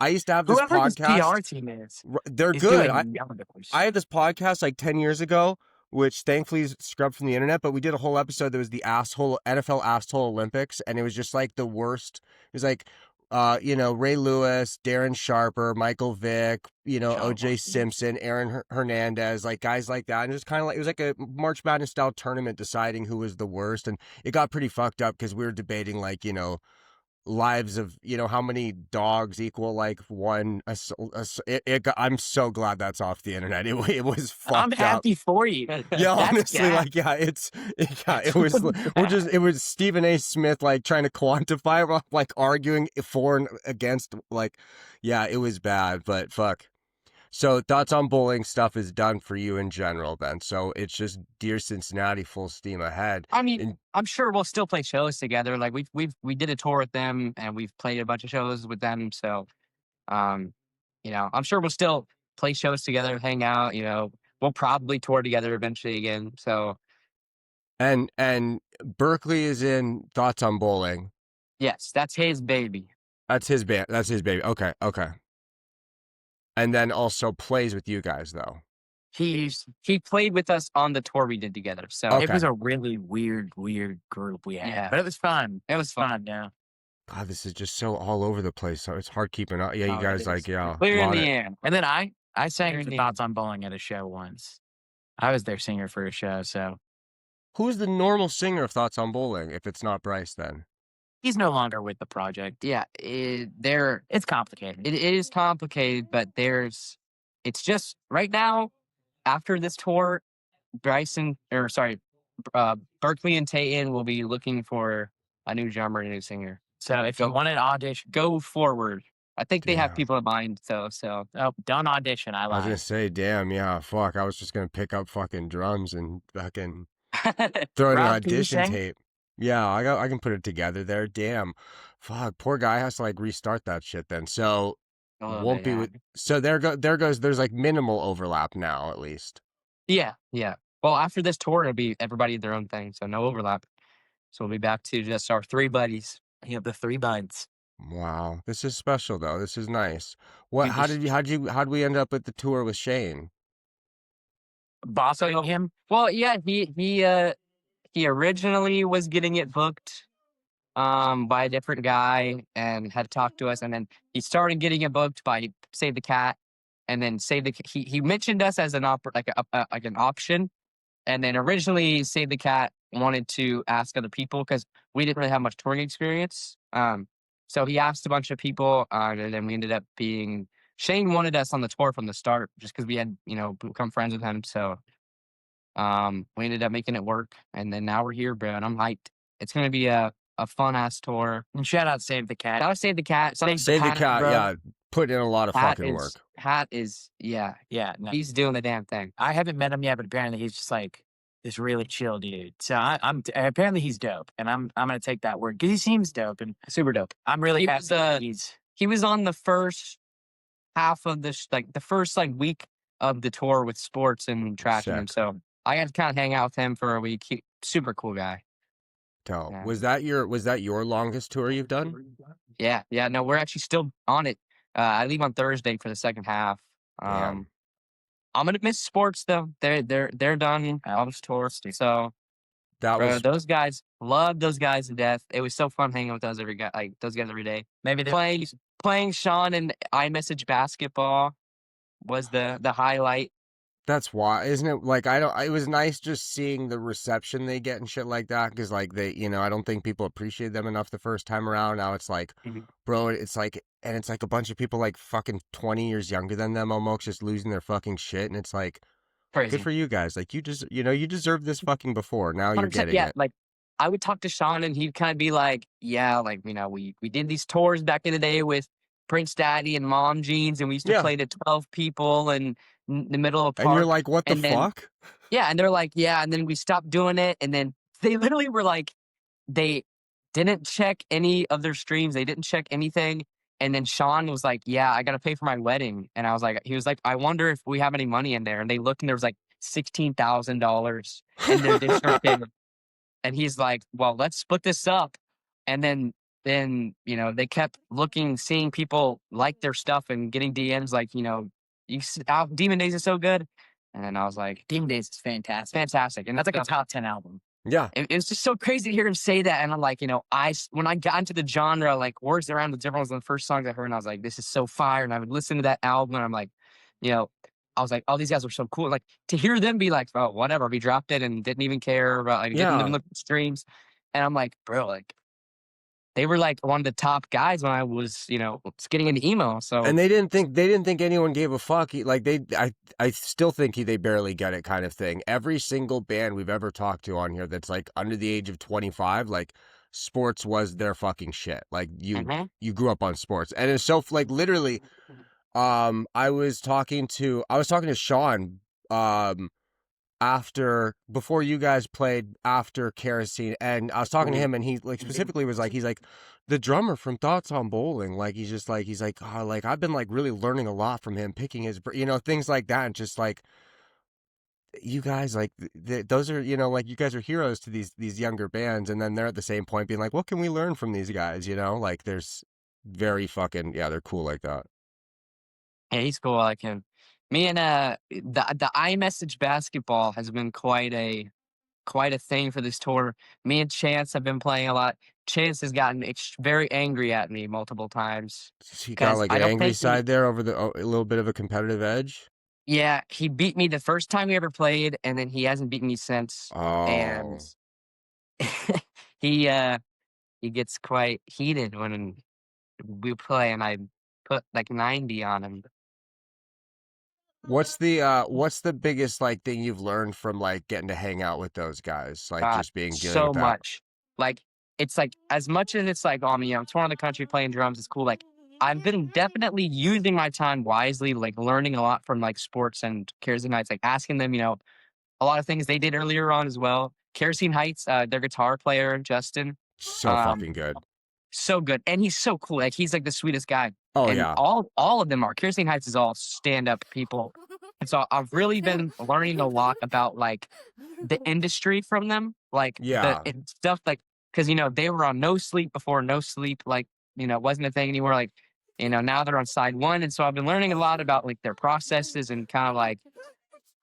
Speaker 1: I used to have this
Speaker 2: Whoever this
Speaker 1: podcast.
Speaker 2: PR team is,
Speaker 1: They're
Speaker 2: is
Speaker 1: good.
Speaker 2: doing wonders.
Speaker 1: I had this podcast like 10 years ago, which thankfully is scrubbed from the internet, but we did a whole episode that was the NFL Asshole Olympics, and it was just like the worst. It was like, Ray Lewis, Darren Sharper, Michael Vick, O.J. Simpson, Aaron Hernandez, like guys like that. And it was kind of like, it was like a March Madness style tournament deciding who was the worst. And it got pretty fucked up because we were debating like, lives of how many dogs equal like one. I'm so glad that's off the internet. It was fucked
Speaker 2: I'm happy for you.
Speaker 1: Yeah, honestly, like it was Stephen A. Smith like trying to quantify like arguing for and against like it was bad, but fuck. So thoughts on bowling stuff is done for you in general then. So it's just Dear Cincinnati full steam ahead.
Speaker 3: I mean, I'm sure we'll still play shows together. Like we did a tour with them and we've played a bunch of shows with them. So, I'm sure we'll still play shows together, hang out. We'll probably tour together eventually again. So,
Speaker 1: and Berkeley is in thoughts on bowling.
Speaker 3: yes, that's his baby.
Speaker 1: That's his band. That's his baby. Okay. And then also plays with you guys though.
Speaker 3: He played with us on the tour we did together. So
Speaker 2: It was a really weird group we had, but it was fun.
Speaker 3: It was fun.
Speaker 2: Yeah.
Speaker 1: God, this is just so all over the place. So it's hard keeping up. Yeah, you guys like
Speaker 3: clear in the air.
Speaker 2: And then I sang for Thoughts on Bowling at a show once. I was their singer for a show. So
Speaker 1: who's the normal singer of Thoughts on Bowling if it's not Bryce then?
Speaker 2: he's no longer with the project.
Speaker 3: Yeah,
Speaker 2: it's complicated.
Speaker 3: It is complicated, but it's just right now, after this tour, Berkeley and Tayton will be looking for a new drummer and a new singer.
Speaker 2: So if you want an audition,
Speaker 3: go forward. I think they have people in mind, so.
Speaker 2: Don't audition. I
Speaker 1: was gonna say, damn, yeah, fuck. I was just gonna pick up fucking drums and fucking throw in an audition tape. Yeah, I can put it together there. Damn, fuck. Poor guy has to like restart that shit then. So won't be with. So there goes. There's like minimal overlap now, at least.
Speaker 3: Yeah. Well, after this tour, it'll be everybody their own thing, so no overlap. So we'll be back to just our three buddies.
Speaker 2: Yeah, the three buds.
Speaker 1: Wow, this is special though. This is nice. What? How did we end up with the tour with Shane?
Speaker 2: Bossing him?
Speaker 3: Well, yeah, he originally was getting it booked by a different guy and had talked to us, and then he started getting it booked by Save the Cat, and then he mentioned us as an an option, and then originally Save the Cat wanted to ask other people because we didn't really have much touring experience. So he asked a bunch of people, and then we ended up being. Shane wanted us on the tour from the start just because we had become friends with him. So We ended up making it work, and then now we're here, bro, and I'm hyped. It's gonna be a fun ass tour.
Speaker 2: And shout out Save the Cat.
Speaker 3: Shout out Save the Cat.
Speaker 1: Save the Cat,
Speaker 3: bro.
Speaker 1: yeah, put in a lot of fucking work.
Speaker 3: Hat is yeah.
Speaker 2: No.
Speaker 3: He's doing the damn thing.
Speaker 2: I haven't met him yet, but apparently he's just like this really chill dude. So I'm apparently he's dope, and I'm gonna take that word because he seems dope and
Speaker 3: Super dope.
Speaker 2: I'm really happy.
Speaker 3: He was on the first half of the the first week of the tour with sports and trashing him. So I got to kind of hang out with him for a week. Super cool guy.
Speaker 1: Yeah. Was that your longest tour you've done?
Speaker 3: Yeah. No, we're actually still on it. I leave on Thursday for the second half. I'm gonna miss sports though. They're done. I'll just tour. So those guys, love those guys to death. It was so fun hanging with those those guys every day. Maybe playing Sean and iMessage basketball was the highlight.
Speaker 1: That's why, isn't it? Like, it was nice just seeing the reception they get and shit like that. Cause like I don't think people appreciate them enough the first time around. Now it's like, bro, it's like a bunch of people like fucking 20 years younger than them almost just losing their fucking shit. And it's like,
Speaker 3: crazy.
Speaker 1: Good for you guys. Like you deserved this fucking before. Now you're getting it.
Speaker 3: Like I would talk to Sean and he'd kind of be like, yeah, like, we did these tours back in the day with Prince Daddy and Mom Jeans, and we used to play to 12 people and the middle of a park.
Speaker 1: And you're like, what the fuck?
Speaker 3: Yeah, and they're like, yeah, and then we stopped doing it, and then they literally were like, they didn't check any of their streams, they didn't check anything, and then Sean was like, yeah, I gotta pay for my wedding, and he was like, I wonder if we have any money in there, and they looked, and there was like $16,000 in their district, and he's like, well, let's split this up, and then they kept seeing people like their stuff and getting DMs like, Demon Days is so good. And then I was like, Demon Days is fantastic. And that's like a top 10 album.
Speaker 1: Yeah.
Speaker 3: It was just so crazy to hear him say that. And I'm like, when I got into the genre, like Words Around the Different was one of the first songs I heard. And I was like, this is so fire. And I would listen to that album. And I'm like, I was like, oh, these guys are so cool. Like to hear them be like, oh, whatever. We dropped it and didn't even care about didn't even look at streams. And I'm like, bro, like, they were like one of the top guys when I was, getting into emo. So
Speaker 1: and they didn't think anyone gave a fuck. I still think they barely get it kind of thing. Every single band we've ever talked to on here that's like under the age of 25, like sports was their fucking shit. Like you grew up on sports, and it's so like literally. I was talking to Sean. Before you guys played after Kerosene, and I was talking to him, and he like specifically was like, he's like the drummer from Thoughts on Bowling, like he's like oh, like I've been like really learning a lot from him, picking his things like that, and just like you guys like those are like you guys are heroes to these younger bands, and then they're at the same point being like, what can we learn from these guys? Like there's very fucking they're cool like that.
Speaker 3: Yeah, he's cool. I like him. Me and the iMessage basketball has been quite a thing for this tour. Me and Chance have been playing a lot. Chance has gotten very angry at me multiple times.
Speaker 1: He got like an angry side there over a little bit of a competitive edge.
Speaker 3: Yeah, he beat me the first time we ever played, and then he hasn't beaten me since.
Speaker 1: Oh.
Speaker 3: And he gets quite heated when we play, and I put like 90 on him.
Speaker 1: What's the biggest like thing you've learned from like getting to hang out with those guys? Like just being
Speaker 3: so much. Like it's like as much as it's like I'm touring the country playing drums, it's cool. Like I've been definitely using my time wisely, like learning a lot from like sports and Kerosene Heights, like asking them, a lot of things they did earlier on as well. Kerosene Heights, their guitar player, Justin.
Speaker 1: So fucking good.
Speaker 3: So good. And he's so cool. Like he's like the sweetest guy.
Speaker 1: Oh,
Speaker 3: and
Speaker 1: yeah.
Speaker 3: All of them are. Kerosene Heights is all stand-up people. And so I've really been learning a lot about like the industry from them. Like the stuff like because they were on No Sleep before No Sleep, like, wasn't a thing anymore. Like, now they're on side one. And so I've been learning a lot about like their processes and kind of like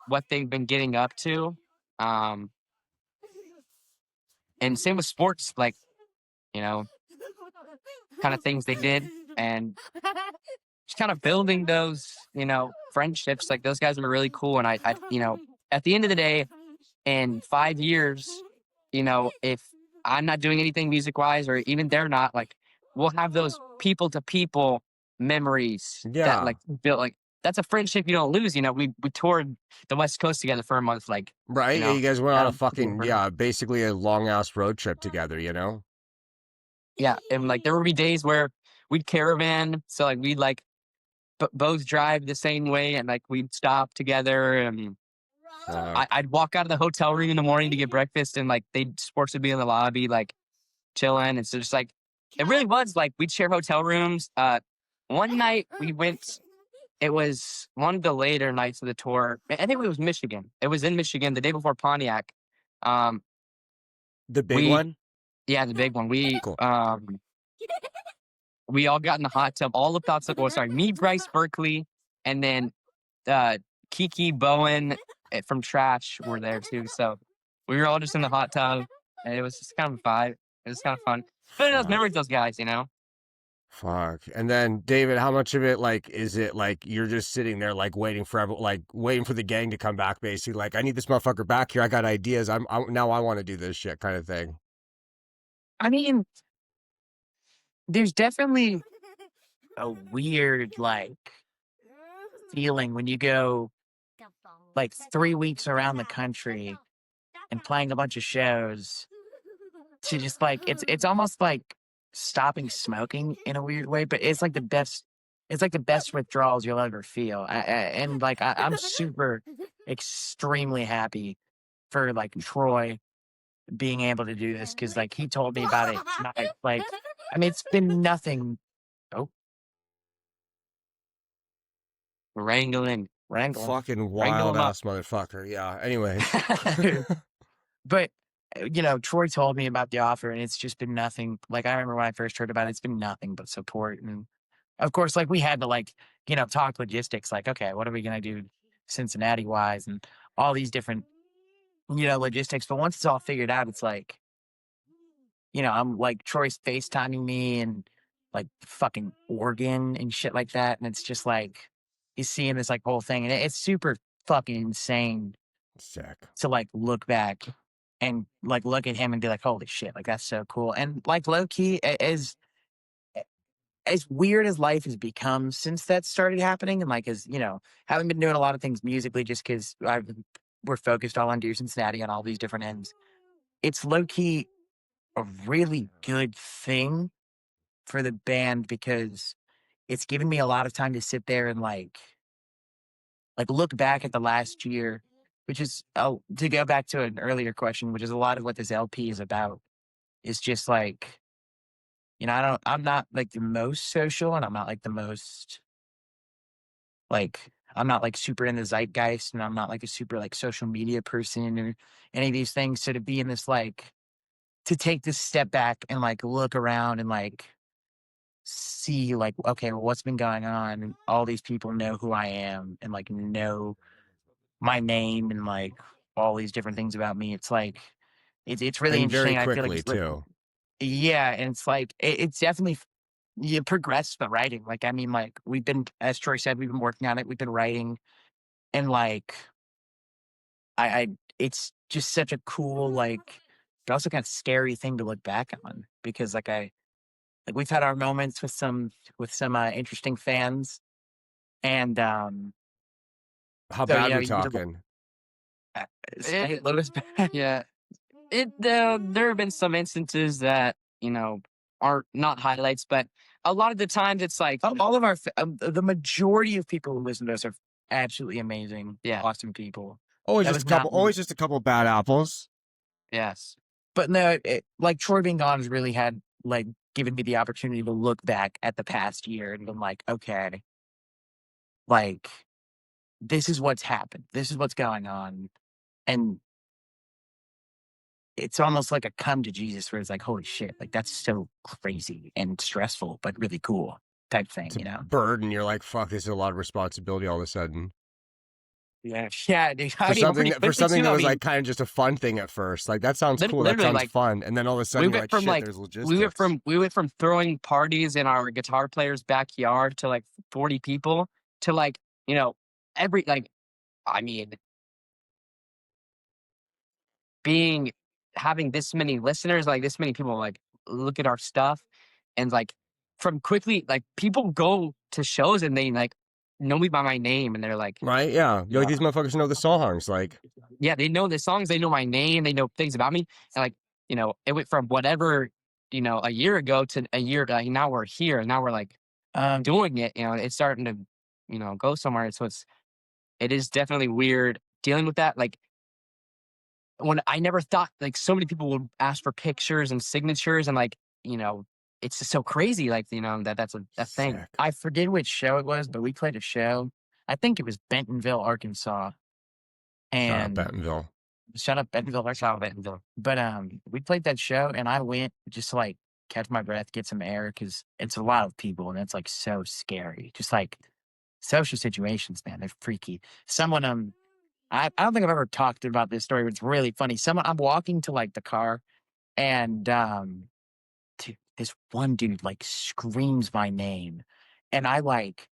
Speaker 3: what they've been getting up to. And same with sports, like, kind of things they did, and just kind of building those, friendships. Like those guys were really cool. And I at the end of the day, in 5 years, if I'm not doing anything music wise, or even they're not, like we'll have those people to people memories that like built like that's a friendship you don't lose. You know, we toured the West Coast together for a month, like,
Speaker 1: Right?
Speaker 3: you
Speaker 1: Yeah,
Speaker 3: know,
Speaker 1: you guys went on a
Speaker 3: um,
Speaker 1: fucking, basically a long ass road trip together, you know?
Speaker 3: yeah, and like there would be days where we'd caravan, so like we'd like both drive the same way, and like we'd stop together, and
Speaker 1: Fuck.
Speaker 3: I'd walk out of the hotel room in the morning to get breakfast, and like sports would be in the lobby, like chilling. And so just like it really was like we'd share hotel rooms. One night we went. It was one of the later nights of the tour. I think it was Michigan. It was in Michigan the day before Pontiac. Um,
Speaker 1: The big
Speaker 3: we
Speaker 1: one?
Speaker 3: yeah, the big one.
Speaker 1: Cool.
Speaker 3: We all got in the hot tub. All the thoughts of, well, sorry, me, Bryce, Berkeley, and then Kiki, Bowen from Trash were there too. So we were all just in the hot tub, and it was just kind of a vibe. It was kind of fun. But those memories, those guys, you know.
Speaker 1: Fuck. And then David, how much of it like is it like you're just sitting there like waiting for waiting for the gang to come back, basically like I need this motherfucker back here. I got ideas. Now I want to do this shit kind of thing.
Speaker 2: I mean, there's definitely a weird like feeling when you go like 3 weeks around the country and playing a bunch of shows to just like it's almost like stopping smoking in a weird way, but it's like the best. It's like the best withdrawals you'll ever feel, and like I'm super, extremely happy for like Troy being able to do this because like he told me about it. Like, I mean, it's been nothing. Oh,
Speaker 3: Wrangling.
Speaker 1: Fucking wild ass motherfucker. Yeah. Anyways.
Speaker 2: But Troy told me about the offer, and it's just been nothing. Like I remember when I first heard about it, it's been nothing but support, and of course, like we had to like talk logistics. Like, okay, what are we gonna do, Cincinnati wise, and all these different logistics. But once it's all figured out, it's like I'm like Troy's FaceTiming me and like fucking Oregon and shit like that, and it's just like he's seeing this like whole thing, and it's super fucking insane
Speaker 1: Sick.
Speaker 2: to like look back and like look at him and be like, holy shit, like that's so cool. And like low key, as weird as life has become since that started happening, and like as haven't been doing a lot of things musically just because we're focused all on Dear Cincinnati on all these different ends. It's low key a really good thing for the band because it's given me a lot of time to sit there and like look back at the last year, which is to go back to an earlier question, which is a lot of what this LP is about. Is just like, I'm not like the most social, and I'm not like the most like, I'm not like super in the zeitgeist, and I'm not like a super like social media person or any of these things. So to be in this like, to take this step back and like look around and like see like, okay, well, what's been going on? And all these people know who I am and like know my name and like all these different things about me. It's like, it's really
Speaker 1: And very
Speaker 2: interesting. I feel like
Speaker 1: quickly
Speaker 2: it's like,
Speaker 1: too.
Speaker 2: yeah. And it's like, it's definitely, you progress the writing. Like, I mean, like we've been, as Troy said, we've been working on it. We've been writing and like, it's just such a cool, like, but also kind of scary thing to look back on because like we've had our moments with some interesting fans, and
Speaker 1: How
Speaker 2: so
Speaker 1: bad we
Speaker 2: you get
Speaker 1: talking?
Speaker 2: say it a little bit back.
Speaker 3: Yeah. There have been some instances that, are not highlights, but a lot of the times it's like,
Speaker 2: All of our the majority of people who listen to us are absolutely amazing,
Speaker 3: Yeah.
Speaker 2: awesome people.
Speaker 1: Always
Speaker 2: That
Speaker 1: just a
Speaker 2: was not
Speaker 1: couple. Always just a couple bad apples.
Speaker 3: yes.
Speaker 2: But no, like Troy being gone has really had like given me the opportunity to look back at the past year and been like, okay, like this is what's happened. This is what's going on. And it's almost like a come to Jesus where it's like, holy shit, like that's so crazy and stressful, but really cool type thing,
Speaker 1: It's a burden. You're like, fuck, this is a lot of responsibility all of a sudden.
Speaker 2: Yeah. Yeah. Dude,
Speaker 1: For something that was like kind of just a fun thing at first. Like that sounds cool. That sounds
Speaker 3: like,
Speaker 1: fun. And then all of a sudden you're like, shit, there's logistics.
Speaker 3: We went from throwing parties in our guitar player's backyard to like 40 people to like, every like, I mean, having this many listeners, like this many people like look at our stuff, and like from quickly like people go to shows and they like know me by my name, and they're like,
Speaker 1: Right? Yeah. You're like,
Speaker 3: yeah,
Speaker 1: these motherfuckers know the songs. Like,
Speaker 3: yeah, they know the songs, they know my name, they know things about me, and like, it went from whatever, a year ago to a year to like, now we're here, and now we're like doing it. It's starting to, go somewhere. So it is definitely weird dealing with that. Like when I never thought like so many people would ask for pictures and signatures and like, it's just so crazy. Like, that's a thing.
Speaker 1: sick.
Speaker 2: I forget which show it was, but we played a show. I think it was Bentonville, Arkansas.
Speaker 1: Shout out
Speaker 2: And
Speaker 1: Bentonville.
Speaker 2: shut up, Bentonville. Shout out Bentonville. But we played that show, and I went just to like catch my breath, get some air, because it's a lot of people, and it's like so scary. Just like social situations, man, they're freaky. Someone I don't think I've ever talked about this story, but it's really funny. I'm walking to like the car, and dude, this one dude like screams my name, and I like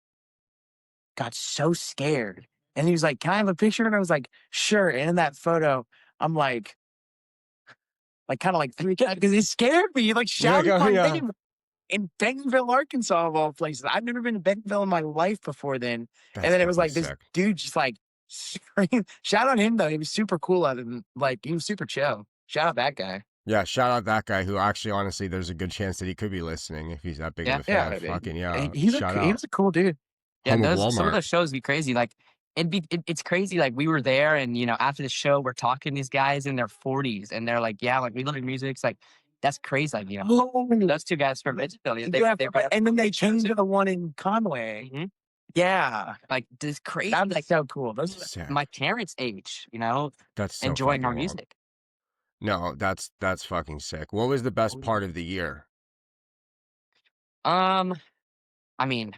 Speaker 2: got so scared. And he was like, "Can I have a picture?" And I was like, "Sure." And in that photo, I'm like kind of like freaking out because it scared me. He like
Speaker 1: You're like,
Speaker 2: shouted
Speaker 1: oh,
Speaker 2: my
Speaker 1: yeah.
Speaker 2: name in Bentonville, Arkansas, of all places. I've never been to Bentonville in my life before then.
Speaker 1: That's
Speaker 2: And then it was
Speaker 1: fucking
Speaker 2: like this
Speaker 1: sick.
Speaker 2: dude just like scream. Shout out him though. He was super cool other than like he was super chill. Shout out that guy.
Speaker 1: Yeah, shout out that guy who actually, honestly, there's a good chance that he could be listening if he's that big of
Speaker 3: Yeah.
Speaker 1: a fan.
Speaker 2: Yeah.
Speaker 1: Fucking yeah.
Speaker 2: He
Speaker 1: Shout
Speaker 2: he
Speaker 1: out.
Speaker 2: was a cool dude.
Speaker 3: Yeah,
Speaker 1: Home of
Speaker 3: some of
Speaker 1: Walmart.
Speaker 3: those shows be crazy. Like it's crazy. Like we were there, and after the show, we're talking to these guys in their 40s, and they're like, "Yeah, like we love your music." It's like that's crazy. Like
Speaker 2: Oh,
Speaker 3: those two guys from Bentonville,
Speaker 2: yeah,
Speaker 3: they
Speaker 2: and then they changed to the one in Conway.
Speaker 3: Mhm.
Speaker 2: Yeah.
Speaker 3: like this crazy.
Speaker 2: That was
Speaker 3: Like
Speaker 2: so cool. Those
Speaker 1: Sick.
Speaker 3: my parents' age,
Speaker 1: That's so
Speaker 3: enjoying
Speaker 1: fucking
Speaker 3: our
Speaker 1: wild.
Speaker 3: music.
Speaker 1: No, that's fucking sick. What was the best part of the year?
Speaker 3: I mean,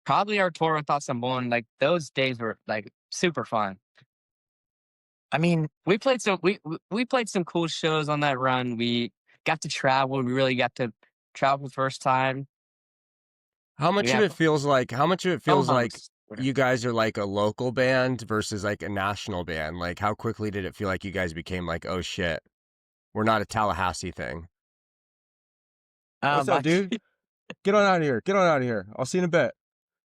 Speaker 3: probably our tour with Thoughts on Bowling. Like those days were like super fun.
Speaker 2: I mean,
Speaker 3: We played we played some cool shows on that run. We got to travel. We really got to travel the first time.
Speaker 1: How much
Speaker 3: We
Speaker 1: of
Speaker 3: have
Speaker 1: it feels like
Speaker 3: co-hosts.
Speaker 1: you guys are like a local band versus like a national band? Like how quickly did it feel like you guys became like, oh shit, we're not a Tallahassee thing? What's up, dude? Get on out of here. Get on out of here. I'll see you in a bit.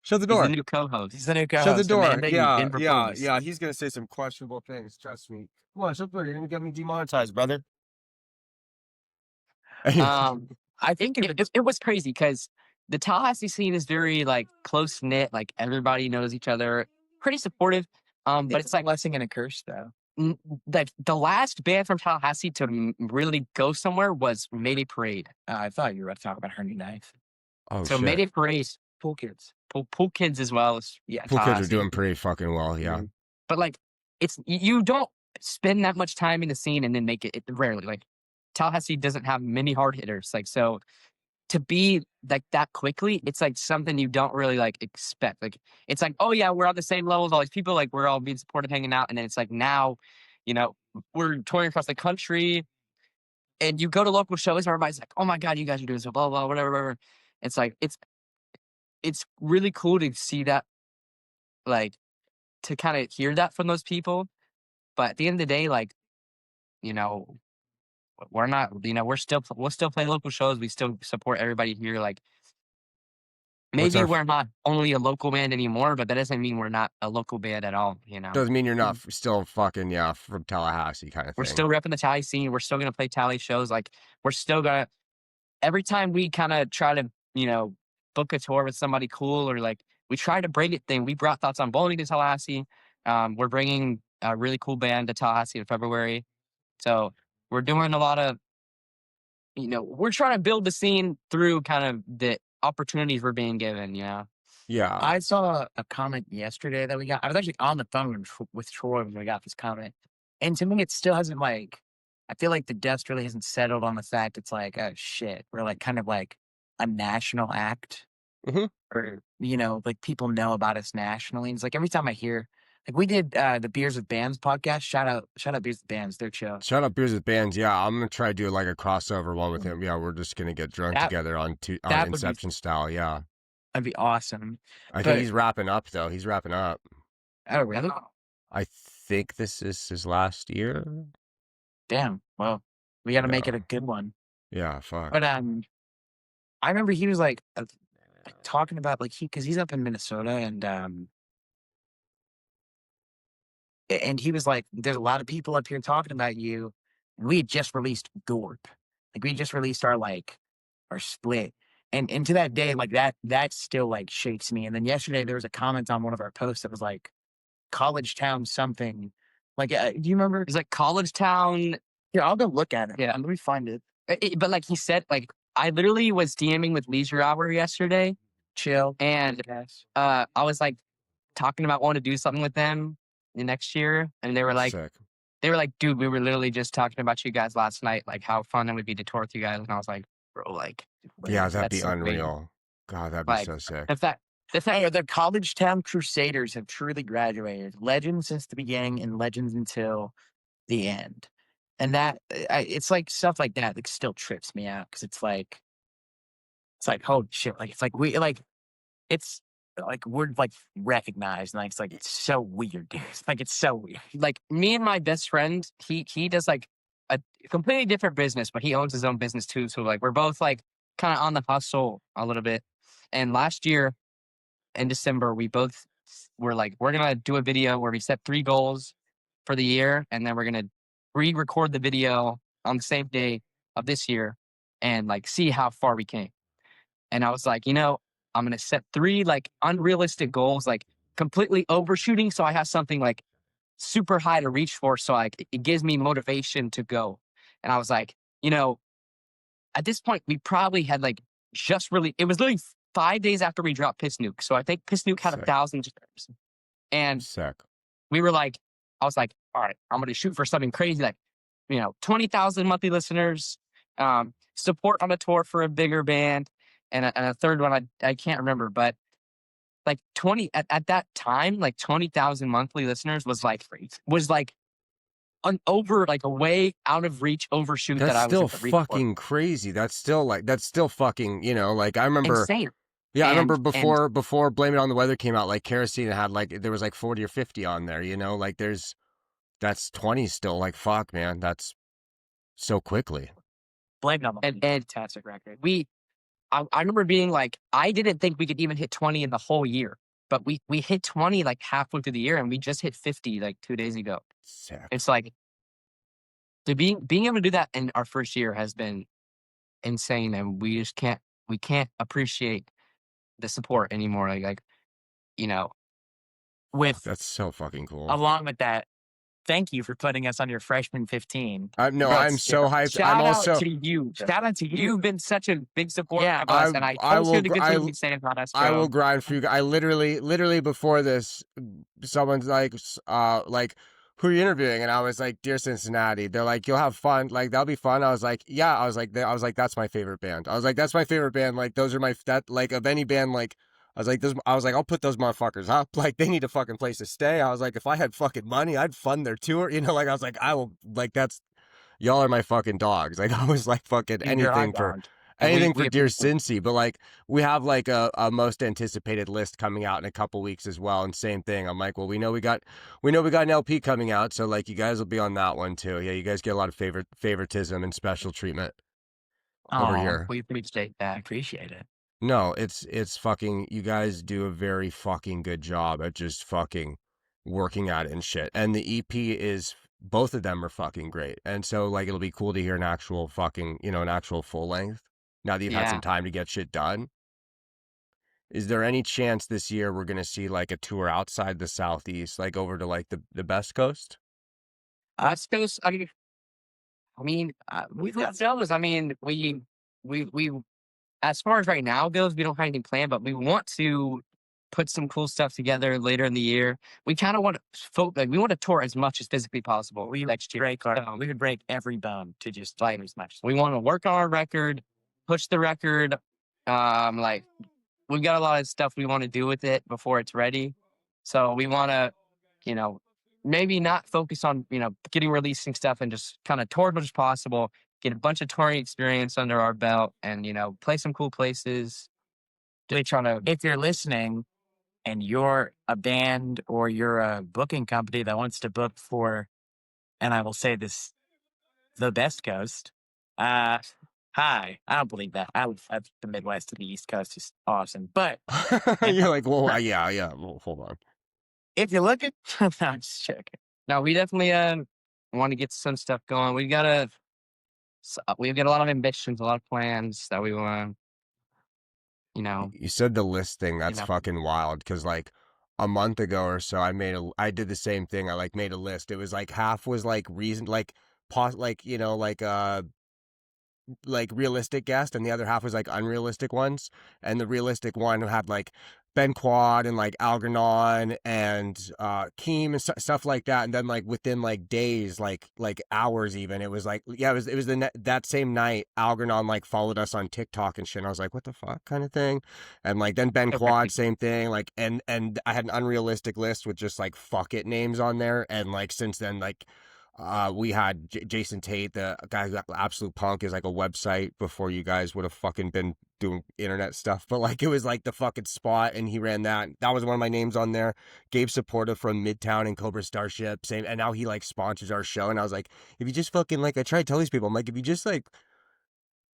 Speaker 1: Shut the
Speaker 3: He's
Speaker 1: door.
Speaker 3: the new co-host.
Speaker 2: he's the new
Speaker 1: Shut the
Speaker 2: co-host.
Speaker 1: door.
Speaker 2: Amanda, you've been proposed.
Speaker 1: Yeah. He's gonna say some questionable things. Trust me. Come on, shut the door. You're gonna get me demonetized, brother.
Speaker 2: I think
Speaker 3: It was crazy because the Tallahassee scene is very like close knit. Like everybody knows each other. Pretty supportive. But it's like
Speaker 2: blessing and a curse, though.
Speaker 3: the last band from Tallahassee to really go somewhere was Mayday Parade.
Speaker 2: I thought you were about to talk about Hernie Knife.
Speaker 1: Oh
Speaker 3: So
Speaker 1: shit.
Speaker 3: Mayday Parade,
Speaker 2: Pool Kids.
Speaker 3: Pool Kids as well as
Speaker 1: Pool kids are
Speaker 3: Tallahassee.
Speaker 1: doing pretty fucking well. Yeah.
Speaker 3: Mhm. But like, it's you don't spend that much time in the scene and then make it rarely. Like Tallahassee doesn't have many hard hitters. Like so, to be like that quickly, it's like something you don't really like expect. Like it's like, oh yeah, we're on the same level as all these people. Like we're all being supportive, hanging out, and then it's like now, we're touring across the country, and you go to local shows, and everybody's like, oh my god, you guys are doing so blah blah whatever. Whatever. It's like it's really cool to see that, like to kind of hear that from those people. But at the end of the day, like, we're not, we'll still play local shows. We still support everybody here. Like
Speaker 1: What's
Speaker 3: maybe
Speaker 1: our
Speaker 3: we're not only a local band anymore, but that doesn't mean we're not a local band at all.
Speaker 1: doesn't mean you're not still fucking from Tallahassee kind of thing.
Speaker 3: We're still repping the Tally scene. We're still gonna play Tally shows. Like we're still gonna every time we kind of try to, book a tour with somebody cool or like we try to bring it thing. We brought Thoughts on Bowling to Tallahassee. We're bringing a really cool band to Tallahassee in February. So we're doing a lot of, we're trying to build the scene through kind of the opportunities we're being given.
Speaker 1: Yeah.
Speaker 2: I saw a comment yesterday that we got. I was actually on the phone with Troy when we got this comment. And to me, it still hasn't like, I feel like the dust really hasn't settled on the fact it's like, oh shit, we're like kind of like a national act.
Speaker 1: Mhm.
Speaker 2: Or, like people know about us nationally. It's like every time I hear, like we did the Beers with Bands podcast. Shout out Beers with Bands, their show.
Speaker 1: Shout out Beers with Bands. Yeah, I'm gonna try to do like a crossover one with him. Yeah, we're just gonna get drunk together on
Speaker 2: that would be-
Speaker 1: Inception style. Yeah,
Speaker 2: That'd be awesome.
Speaker 1: I think he's wrapping up though. He's wrapping up.
Speaker 2: Oh, really?
Speaker 1: I think this is his last year.
Speaker 2: Damn. Well, we got to make
Speaker 1: Yeah.
Speaker 2: it a good one.
Speaker 1: Yeah, fuck.
Speaker 2: But I remember he was like, talking about like because he's up in Minnesota and he was like, "There's a lot of people up here talking about you. We had just released Gorp, like we just released our split, and to that day, like that still like shakes me. And then yesterday there was a comment on one of our posts that was like, "College Town something." Like, do you remember?
Speaker 3: It's like College Town.
Speaker 2: Yeah, I'll go look at it.
Speaker 3: Yeah.
Speaker 2: Let me find it.
Speaker 3: But like he said, like I literally was DMing with Leisure Hour yesterday,
Speaker 2: Chill.
Speaker 3: and
Speaker 2: Yes.
Speaker 3: I was like talking about wanting to do something with them the next year, and they were like,
Speaker 1: Sick.
Speaker 3: dude, we were literally just talking about you guys last night, like how fun it would be to tour with you guys, and I was like, bro, like,
Speaker 1: Yeah, that'd
Speaker 3: that's
Speaker 1: be
Speaker 3: so crazy.
Speaker 1: unreal. God, that'd be
Speaker 3: Like
Speaker 1: so sick.
Speaker 3: the fact
Speaker 2: The College Town Crusaders have truly graduated. Legends since the beginning and legends until the end. And that it's like stuff like that that still trips me out because it's like holy shit, like it's like we like it's like we're like recognized and like it's so weird, dude. It's like it's so weird.
Speaker 3: like me and my best friend, he does like a completely different business, but he owns his own business too. So like we're both like kind of on the hustle a little bit. And last year in December, we both were like, we're gonna do a video where we set 3 goals for the year, and then we're gonna re-record the video on the same day of this year and like see how far we came. And I was like, I'm gonna set 3 like unrealistic goals, like completely overshooting, so I have something like super high to reach for, so like it gives me motivation to go. And I was like, at this point, we probably had like it was literally 5 days after we dropped Piss Nuke. So I think Piss Nuke had
Speaker 1: Sick.
Speaker 3: 1,000 shares. And
Speaker 1: Sick.
Speaker 3: we were like, I was like, all right, I'm going to shoot for something crazy, like, 20,000 monthly listeners, support on a tour for a bigger band. And a third one, I can't remember, but like 20 at that time, like 20,000 monthly listeners was like an over, like a way out of reach overshoot
Speaker 1: That's
Speaker 3: that I was
Speaker 1: still
Speaker 3: able to reach for.
Speaker 1: fucking crazy. That's still fucking, like I remember.
Speaker 3: Insane.
Speaker 1: Yeah, I remember
Speaker 3: And
Speaker 1: before Blame It on the Weather came out, like Kerosene had like there was like 40 or 50 on there, like that's 20 still. Like fuck, man, that's so quickly.
Speaker 2: Blame it on
Speaker 3: And-
Speaker 2: fantastic record.
Speaker 3: I remember being like, I didn't think we could even hit 20 in the whole year, but we hit 20 like halfway through the year, and we just hit 50 like 2 days ago.
Speaker 1: Sick.
Speaker 3: It's like being able to do that in our first year has been insane, and we can't appreciate the support anymore.
Speaker 2: With
Speaker 1: That's so fucking cool.
Speaker 2: along with that, thank you for putting us on your freshman 15.
Speaker 1: No,
Speaker 3: Bro,
Speaker 1: I'm so hyped.
Speaker 3: Shout
Speaker 1: I'm
Speaker 3: out
Speaker 1: also
Speaker 3: to you.
Speaker 2: Shout out to you.
Speaker 3: You've been such a big supporter
Speaker 2: Yeah,
Speaker 3: of us, and I always hear the good things you say about us.
Speaker 1: I
Speaker 3: bro.
Speaker 1: will grind for you. I literally before this, someone's like, who are you interviewing? And I was like, Dear Cincinnati. They're like, you'll have fun. Like, that'll be fun. I was like, yeah. I was like, that's my favorite band. I was like, that's my favorite band. Like, those are of any band, like, I was like, I'll put those motherfuckers up. Like, they need a fucking place to stay. I was like, if I had fucking money, I'd fund their tour. Like, I was like, I will, like, y'all are my fucking dogs. Like, I was like, fucking anything for Dear Cincy, but like we have like a most anticipated list coming out in a couple weeks as well, and same thing. I'm like, well, we know we got an LP coming out, so like you guys will be on that one too. Yeah, you guys get a lot of favoritism and special treatment over here.
Speaker 3: We appreciate that.
Speaker 2: Appreciate it.
Speaker 1: No, it's fucking. You guys do a very fucking good job at just fucking working at it and shit. And the EP is. Both of them are fucking great, and so like it'll be cool to hear an actual fucking an actual full length. Now that you've had some time to get shit done, is there any chance this year we're gonna see like a tour outside the Southeast, like over to like the Best Coast?
Speaker 3: West Coast. I mean, we've got those. I mean, we as far as right now goes, we don't have anything planned, but we want to put some cool stuff together later in the year. We kind of want to we want to tour as much as physically possible next year.
Speaker 2: We would break every bone to just
Speaker 3: like
Speaker 2: as much.
Speaker 3: We want to work on our record, push the record. Like we've got a lot of stuff we want to do with it before it's ready. So we want to, maybe not focus on, releasing stuff and just kind of tour as much as possible, get a bunch of touring experience under our belt and, play some cool places.
Speaker 2: If you're listening and you're a band or you're a booking company that wants to book for, and I will say this, the Best Coast, Hi. I don't believe that. I live at the Midwest to the East Coast is awesome. But
Speaker 1: You're like, well, yeah, well, hold on.
Speaker 2: if you look at, no, I'm just joking.
Speaker 3: No, we definitely want to get some stuff going. We've got a lot of ambitions, a lot of plans that we want to, you know,
Speaker 1: You said the list thing.
Speaker 3: you
Speaker 1: That's
Speaker 3: know.
Speaker 1: fucking wild. Because like a month ago or so, I did the same thing. I like made a list. It was like half was like reason, like like realistic guest, and the other half was like unrealistic ones. And the realistic one had like Ben Quad and like Algernon and Keem and stuff like that. And then like within like days, like hours even, it was like, yeah, it was that same night Algernon like followed us on TikTok and shit. And I was like, what the fuck kind of thing. And like then Ben Quad, same thing. Like and I had an unrealistic list with just like fuck it names on there. And like since then, like we had Jason Tate, the guy who got Absolute Punk is like a website before you guys would have fucking been doing internet stuff. But like it was like the fucking spot, and he ran that. That was one of my names on there. Gabe Supporta from Midtown and Cobra Starship, same. And now he like sponsors our show. And I was like, if you just fucking like, I try to tell these people, I'm like, if you just like,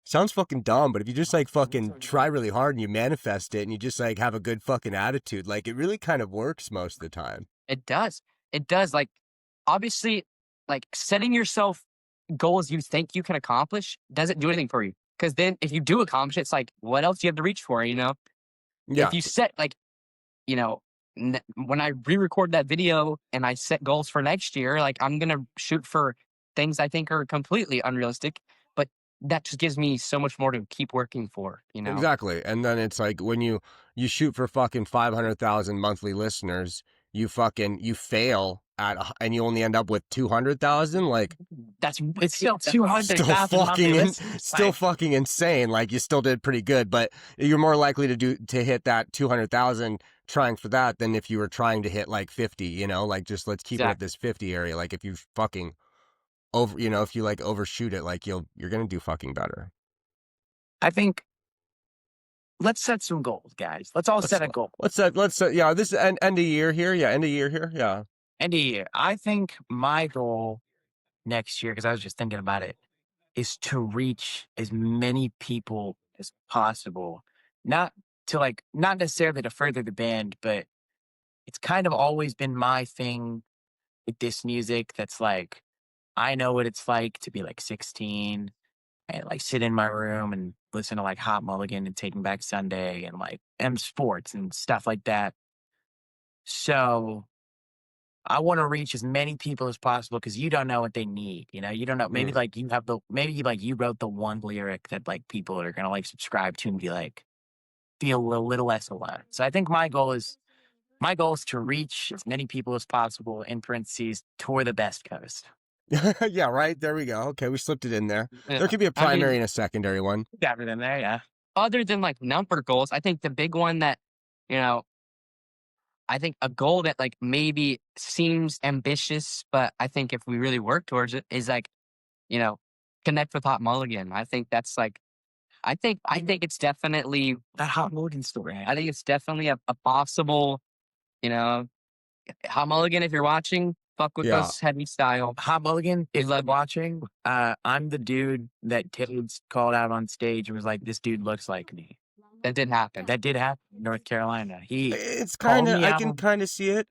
Speaker 1: sounds fucking dumb, but if you just like fucking try really hard and you manifest it and you just like have a good fucking attitude, like it really kind of works most of the time.
Speaker 3: It does. It does. Like, obviously, like setting yourself goals you think you can accomplish doesn't do anything for you. Because then if you do accomplish it, it's like, what else do you have to reach for, you know?
Speaker 1: Yeah.
Speaker 3: If you set, like, you know, when I re-record that video and I set goals for next year, like, I'm going to shoot for things I think are completely unrealistic, but that just gives me so much more to keep working for, you know?
Speaker 1: Exactly. And then it's like when you shoot for fucking 500,000 monthly listeners, you fail and you only end up with 200,000, like
Speaker 3: It's still 200,000
Speaker 1: still fucking insane. Like you still did pretty good, but you're more likely to hit that 200,000 trying for that than if you were trying to hit like 50, you know, like just let's keep it at this 50 area. Like if you fucking over, you know, if you like overshoot it, like you're going to do fucking better.
Speaker 2: I think let's set some goals, guys. Let's all set a goal.
Speaker 1: Let's set, yeah, this is end of year here. Yeah, end of year here. Yeah.
Speaker 2: End of year. I think my goal next year, because I was just thinking about it, is to reach as many people as possible. Not necessarily to further the band, but it's kind of always been my thing with this music that's like, I know what it's like to be like 16 and like sit in my room and listen to like Hot Mulligan and Taking Back Sunday and like M Sports and stuff like that. So I want to reach as many people as possible because you don't know what they need. You know, you don't know. Maybe like you have maybe like you wrote the one lyric that like people are gonna like subscribe to and be like feel a little less alone. So I think my goal is to reach as many people as possible. In parentheses, tour the best coast.
Speaker 1: Yeah, right. There we go. Okay, we slipped it in there. There could be a primary and a secondary one.
Speaker 2: Got it in there, yeah.
Speaker 3: Other than like number goals, I think the big one that, you know, I think a goal that like maybe seems ambitious, but I think if we really work towards it is like, you know, connect with Hot Mulligan. I think that's like, I think it's definitely
Speaker 2: That Hot Mulligan story.
Speaker 3: I think it's definitely a possible, you know, Hot Mulligan, if you're watching, fuck with us heavy style.
Speaker 2: Hot Mulligan, if you're watching, I'm the dude that kids called out on stage and was like, this dude looks like me.
Speaker 3: That did happen.
Speaker 2: That did happen in North Carolina.
Speaker 1: It's kind of, I can kind of see it.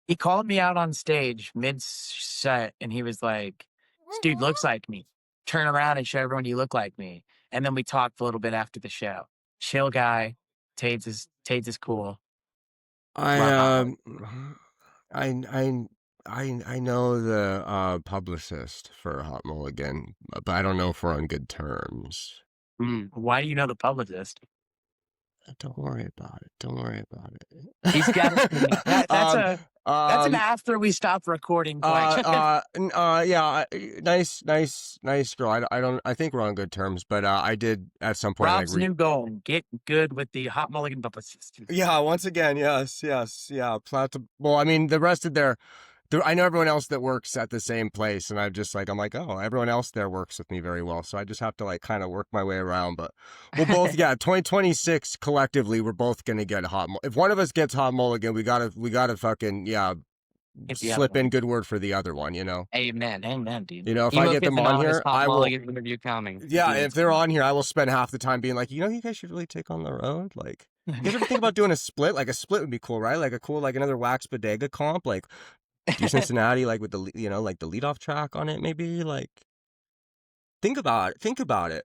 Speaker 2: He called me out on stage mid-set and he was like, this dude looks like me. Turn around and show everyone you look like me. And then we talked a little bit after the show. Chill guy. Tates is cool.
Speaker 1: I know the publicist for Hot Mulligan, but I don't know if we're on good terms.
Speaker 2: Why do you know the publicist?
Speaker 1: Don't worry about it. Don't worry about it.
Speaker 3: He's got
Speaker 2: that's an after we stop recording question.
Speaker 1: Yeah, nice girl. I think we're on good terms, but I did at some point.
Speaker 2: Rob's new goal: get good with the Hot Mulligan publicist.
Speaker 1: Yeah, once again, yes, yeah. Well, I mean, the rest of I know everyone else that works at the same place, and I'm like, oh, everyone else there works with me very well, so I just have to like kind of work my way around. But we'll both, 2026 collectively, we're both gonna get Hot. If one of us gets Hot Mulligan, we gotta fucking
Speaker 2: Hit the other
Speaker 1: slip in
Speaker 2: one.
Speaker 1: good word for the other one, you know?
Speaker 3: Amen.
Speaker 2: Amen, dude.
Speaker 1: You know, if
Speaker 3: Emo
Speaker 1: I get
Speaker 3: Kids
Speaker 1: them on
Speaker 3: Anonymous
Speaker 1: here,
Speaker 3: Hot
Speaker 1: I will.
Speaker 3: Mulligan interview coming.
Speaker 1: Yeah,
Speaker 2: Dude,
Speaker 1: if they're on here, I will spend half the time being like, you know, you guys should really take on the road. Like, you guys ever think about doing a split? Like, a split would be cool, right? Like a cool, like another Wax Bodega comp, like Dear Cincinnati, like with the, you know, like the lead off track on it, maybe. Like, think about it. Think about it.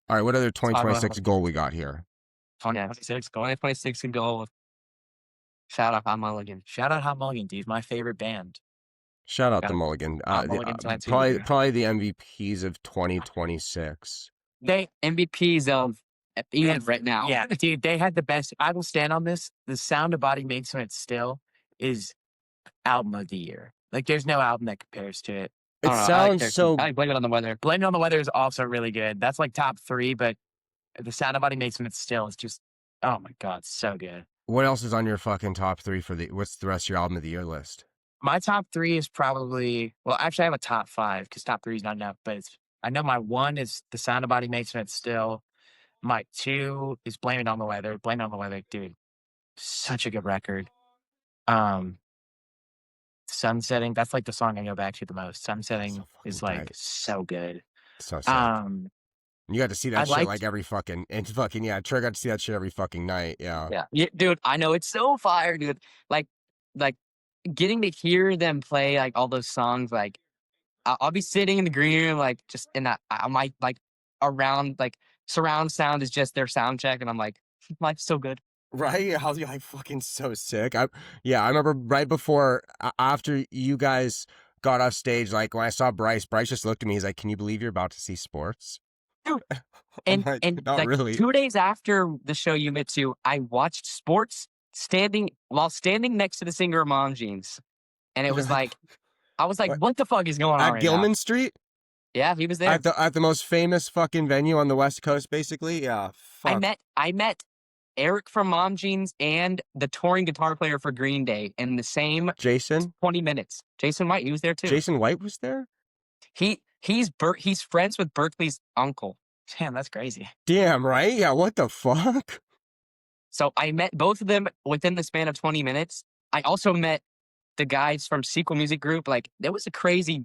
Speaker 1: All right, what other 2026 goal we got here?
Speaker 3: 2026, going to 26 and goal. Shout out Hot Mulligan.
Speaker 2: Shout out Hot Mulligan, dude. My favorite band.
Speaker 1: Shout out
Speaker 3: Got
Speaker 1: the
Speaker 3: it.
Speaker 1: Mulligan.
Speaker 3: Mulligan tonight too,
Speaker 1: Probably,
Speaker 3: dude.
Speaker 1: probably the MVPs of 2026.
Speaker 3: They MVPs of even right now.
Speaker 2: Yeah, dude, they had the best. I will stand on this. The sound a body makes when it's still is album of the year. Like, there's no album that compares to it.
Speaker 1: It
Speaker 3: I don't know,
Speaker 1: sounds so.
Speaker 3: I like Blame It on the Weather.
Speaker 2: Blame It on the Weather is also really good. That's like top 3, but the sound a body makes when it's still is just, oh my God, so good.
Speaker 1: What else is on your fucking top 3 for the? What's the rest of your album of the year list?
Speaker 2: My top 3 is probably, well, actually, I have a top 5 because top 3 is not enough, but I know my 1 is the sound a body makes when it's still. My 2 is Blame It on the Weather. Blame It on the Weather, dude. Such a good record. Sunsetting, that's like the song I go back to the most. Sunsetting is like
Speaker 1: tight.
Speaker 2: so good.
Speaker 1: So sick. You got to see that
Speaker 2: I
Speaker 1: shit
Speaker 2: liked-
Speaker 1: like every fucking, and fucking, yeah, Trey got to see that shit every fucking night. Yeah.
Speaker 3: Yeah, dude, I know it's so fire, dude. Like getting to hear them play like all those songs. Like I'll be sitting in the green room, like just in that. I might like around like surround sound is just their sound check, and I'm like, life's so good.
Speaker 1: Right? How you like fucking so sick. I remember right before, after you guys got off stage, like when I saw Bryce just looked at me. He's like, "Can you believe you're about to see sports?"
Speaker 3: Dude,
Speaker 1: I'm
Speaker 3: and
Speaker 1: like, not
Speaker 3: like
Speaker 1: really.
Speaker 3: 2 days after the show you went to, I watched sports standing next to the singer of Mom Jeans, and it was like, I was like, what the fuck is going on
Speaker 1: At
Speaker 3: right
Speaker 1: Gilman
Speaker 3: now?
Speaker 1: Street?
Speaker 3: Yeah, he was there.
Speaker 1: At the most famous fucking venue on the West Coast, basically. Yeah. Fuck.
Speaker 3: I met Eric from Mom Jeans and the touring guitar player for Green Day in the same
Speaker 1: Jason
Speaker 3: 20 minutes. Jason White, he was there too.
Speaker 1: Jason White was there?
Speaker 3: He's friends with Berkeley's uncle.
Speaker 2: Damn, that's crazy.
Speaker 1: Damn, right? Yeah, what the fuck?
Speaker 3: So I met both of them within the span of 20 minutes. I also met the guys from Sequel Music Group. Like, that was a crazy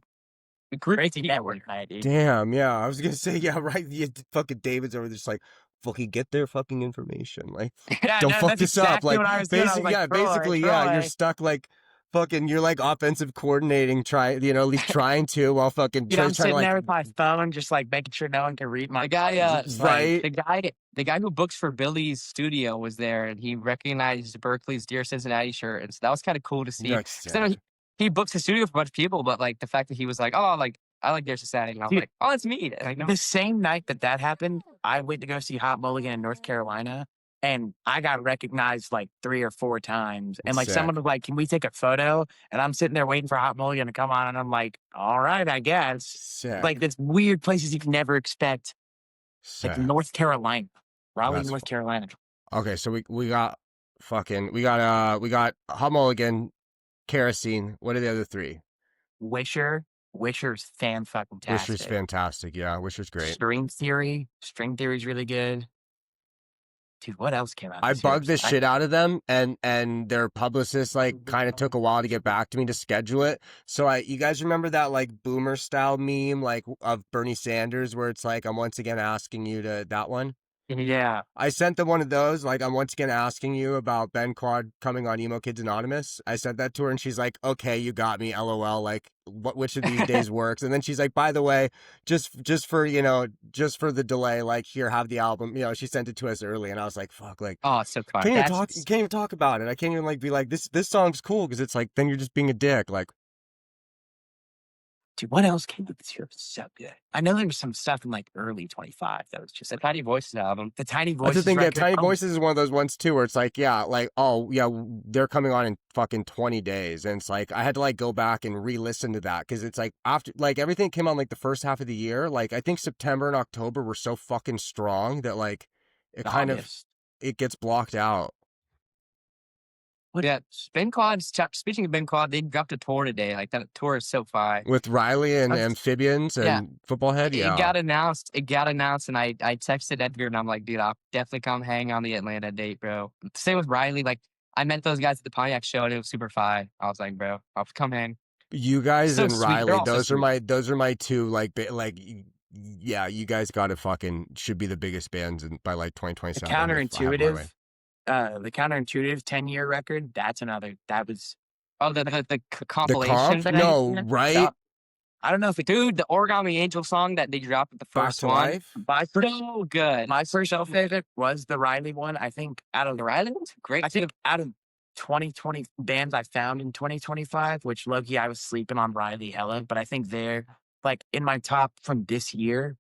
Speaker 3: group.
Speaker 2: Crazy network night, dude.
Speaker 1: Damn, yeah. I was gonna say, yeah, right. Yeah, fucking David's over there just like, fucking get their fucking information. Like,
Speaker 2: Yeah,
Speaker 1: don't
Speaker 2: no,
Speaker 1: fuck
Speaker 2: that's
Speaker 1: this
Speaker 2: exactly
Speaker 1: up. Like,
Speaker 2: what I was doing. I was
Speaker 1: basically,
Speaker 2: like,
Speaker 1: yeah,
Speaker 2: Troy,
Speaker 1: basically, yeah, you're
Speaker 2: Troy.
Speaker 1: stuck like fucking, you're like offensive coordinating, at least trying to, while fucking
Speaker 2: Dude, I'm
Speaker 1: Trey's trying
Speaker 2: sitting
Speaker 1: to
Speaker 2: there
Speaker 1: like,
Speaker 2: with my phone, just like making sure no one can read my
Speaker 3: The guy,
Speaker 1: right?
Speaker 3: the guy who books for Billy's studio was there, and he recognized Berkeley's Dear Cincinnati shirt, and so that was kind of cool to see.
Speaker 1: You're
Speaker 3: 'Cause I know he books a studio for a bunch of people, but like the fact that he was like, oh, like I like Dear Cincinnati, and I was
Speaker 2: Dude,
Speaker 3: like, oh, it's me. And I know.
Speaker 2: The same night that happened, I went to go see Hot Mulligan in North Carolina, and I got recognized like 3 or 4 times. And like
Speaker 1: Sick.
Speaker 2: someone was like, "Can we take a photo?" And I'm sitting there waiting for Hot Mulligan to come on, and I'm like, "All right, I guess."
Speaker 1: Sick.
Speaker 2: Like this weird places you can never expect,
Speaker 1: Sick.
Speaker 2: like North Carolina, Raleigh,
Speaker 1: That's
Speaker 2: North Carolina.
Speaker 1: Okay, so we got Hot Mulligan, Kerosene. What are the other 3?
Speaker 2: Wisher's fan-fucking-tastic.
Speaker 1: Wisher's fantastic. Yeah, Wisher's great.
Speaker 2: String Theory's really good. Dude, what else came out?
Speaker 1: I
Speaker 2: this year?
Speaker 1: bugged the shit out of them, and their publicist like kind of took a while to get back to me to schedule it. So you guys remember that like boomer style meme like of Bernie Sanders where it's like, I'm once again asking you to, that one?
Speaker 2: Yeah.
Speaker 1: I sent them one of those, like, I'm once again asking you about Ben Quad coming on Emo Kids Anonymous. I sent that to her, and she's like, okay, you got me, LOL, like, which of these days works? And then she's like, by the way, just for, just for the delay, like, here, have the album. She sent it to us early, and I was like, fuck, like,
Speaker 3: Oh, it's so fun.
Speaker 1: you can't even talk about it. I can't even, like, be like, this song's cool, because it's like, then you're just being a dick, like.
Speaker 2: Dude, what else came out this year? So good. I know there was some stuff in like early 25 that was just
Speaker 3: The
Speaker 2: like
Speaker 3: Tiny Voices album.
Speaker 2: the Tiny
Speaker 1: That's
Speaker 2: Voices.
Speaker 1: the thing, yeah,
Speaker 2: record.
Speaker 1: Tiny
Speaker 2: Oh,
Speaker 1: Voices is one of those ones too, where it's like, yeah, like, oh yeah, they're coming on in fucking 20 days, and it's like I had to like go back and re-listen to that because it's like after like everything came on like the first half of the year, like I think September and October were so fucking strong that like it kind of
Speaker 2: August.
Speaker 1: it gets blocked out.
Speaker 3: Yeah, Ben Quad. Speaking of Ben Quad, they dropped a tour today. Like that tour is so fire.
Speaker 1: With Riley and
Speaker 3: That's-
Speaker 1: Amphibians and
Speaker 3: yeah.
Speaker 1: Footballhead, yeah.
Speaker 3: It got announced, and I texted Edgar, and I'm like, dude, I'll definitely come hang on the Atlanta date, bro. Same with Riley. Like I met those guys at the Pontiac show, and it was super fun. I was like, bro, I'll come in.
Speaker 1: You guys
Speaker 3: So
Speaker 1: and
Speaker 3: sweet. They're
Speaker 1: Riley,
Speaker 3: all so
Speaker 1: those are
Speaker 3: sweet.
Speaker 1: my two yeah, you guys got to fucking should be the biggest bands by like
Speaker 2: The
Speaker 1: 2027. if I have my way.
Speaker 2: the counterintuitive 10-year record. That was
Speaker 3: Oh, the
Speaker 1: The
Speaker 3: compilation.
Speaker 1: comp? No, right?
Speaker 2: I don't know if it
Speaker 3: Dude, the Origami Angel song that they dropped at the
Speaker 1: Back
Speaker 3: first
Speaker 1: to
Speaker 3: one.
Speaker 1: life.
Speaker 3: So good.
Speaker 2: my first favorite was the Riley one. I think
Speaker 3: The Riley one's great.
Speaker 2: I think out of 2020 bands I found in 2025, which low-key I was sleeping on Riley hella, but I think they're like in my top from this year.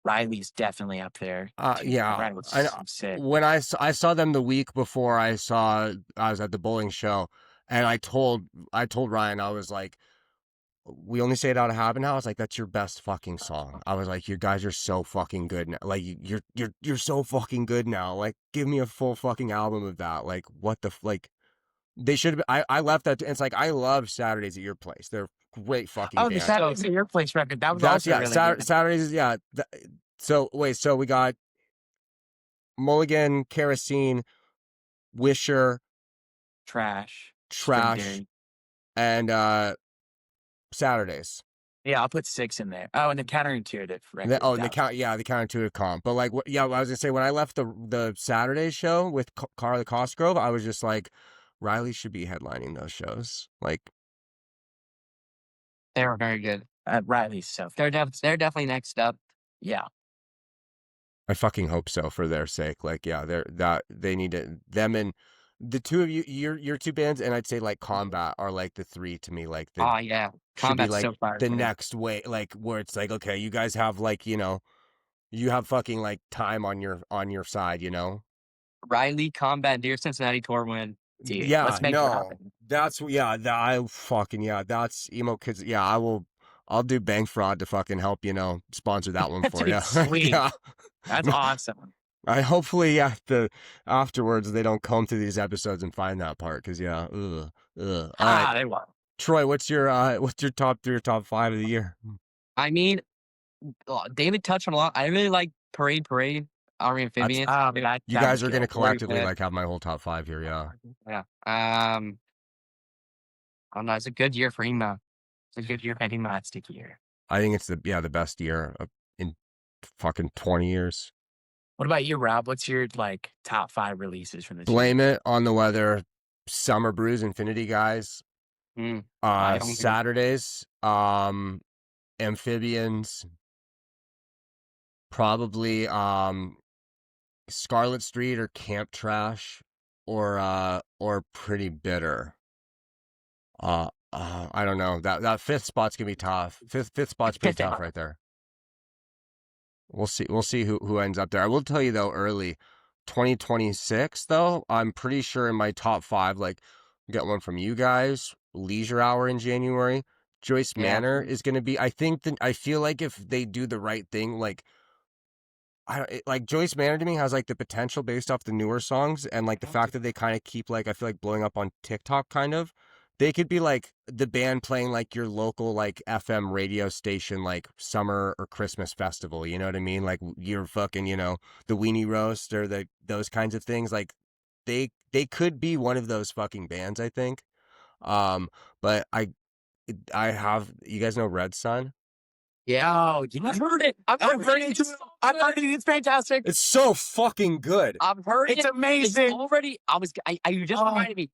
Speaker 2: Riley's definitely up there. too.
Speaker 1: Yeah,
Speaker 2: Riley's
Speaker 1: I know.
Speaker 2: sick.
Speaker 1: When I saw them the week before I was at the bowling show, and I told Ryan, I was like, we only say it out of habit now. I was like, that's your best fucking song. I was like, you guys are so fucking good now. Like you're so fucking good now. Like, give me a full fucking album of that. Like, what the like. They should have. I left that. It's like I love Saturdays at Your Place. They're great fucking.
Speaker 2: Oh,
Speaker 1: band.
Speaker 2: the Saturdays at Your Place record. That was also really good.
Speaker 1: Saturdays. Yeah. So wait. So we got Mulligan, Kerosene, Wisher,
Speaker 2: Trash,
Speaker 1: and Saturdays.
Speaker 2: Yeah, I'll put 6 in there. Oh, and the counterintuitive record.
Speaker 1: The counterintuitive comp. But like, I was gonna say when I left the Saturday show with Carly Cosgrove, I was just like, Riley should be headlining those shows. Like,
Speaker 3: They were very good.
Speaker 2: Riley's so.
Speaker 3: They're definitely next up.
Speaker 2: Yeah.
Speaker 1: I fucking hope so for their sake. Like, yeah, they need to them and the two of you, your two bands, and I'd say like Combat are like the three to me. Like,
Speaker 3: Oh yeah,
Speaker 1: should be
Speaker 3: Combat's
Speaker 1: like
Speaker 3: so fire.
Speaker 1: the next way, like where it's like, okay, you guys have like, you have fucking like time on your side,
Speaker 3: Riley, Combat, Dear Cincinnati tour win.
Speaker 2: Dude,
Speaker 1: Yeah,
Speaker 2: let's make it happen.
Speaker 1: that's that's Emo Kids. Yeah, I'll do bank fraud to fucking help, sponsor that one for
Speaker 2: Dude,
Speaker 1: you.
Speaker 2: sweet.
Speaker 1: Yeah.
Speaker 2: That's awesome.
Speaker 1: I hopefully afterwards they don't comb through these episodes and find that part because All right,
Speaker 2: They won.
Speaker 1: Troy, what's your top 3 or top 5 of the year?
Speaker 3: I mean, David touched on a lot. I really like Parade, Army Amphibians.
Speaker 1: You guys are gonna collectively like have my whole top 5 here, yeah.
Speaker 3: Yeah. I don't know. It's a good year for emo.
Speaker 2: It's a good year. Fantastic year.
Speaker 1: I think it's the best year in fucking 20 years.
Speaker 2: What about you, Rob? What's your like top 5 releases from this
Speaker 1: Blame
Speaker 2: year?
Speaker 1: It on the Weather, Summer Brews, Infinity Guys, Saturdays, Amphibians, probably Scarlet Street or Camp Trash or Pretty Bitter. I don't know. That 5th spot's gonna be tough. Fifth spot's pretty tough right there. We'll see who ends up there. I will tell you though, early 2026 though, I'm pretty sure in my top 5, like get one from you guys, Leisure Hour in January. Joyce Manor is gonna be. I feel like if they do the right thing, like Joyce Manor to me has like the potential based off the newer songs and like the fact that they kind of keep like I feel like blowing up on TikTok kind of. They could be like the band playing like your local like FM radio station like summer or Christmas festival, you know what I mean? Like you're fucking, the Weenie Roast or those kinds of things. Like they could be one of those fucking bands, I think. But I have, you guys know Red Sun?
Speaker 2: Yeah, I've heard it. I've heard it. It's fantastic.
Speaker 1: It's so fucking good.
Speaker 3: I've heard it.
Speaker 2: It's amazing.
Speaker 3: It's already. You just reminded me.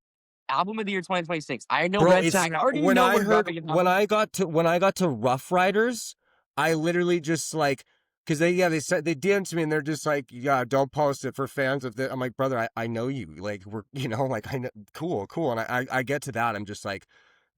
Speaker 3: Album of the year 2026. I know
Speaker 1: Bro,
Speaker 3: Red Sun. I already know
Speaker 1: when I got to Rough Riders, I literally just like because they DM'd me and they're just like, yeah, don't post it for fans of the. I'm like, brother, I know you. Like we're like I know, cool, and I get to that. I'm just like,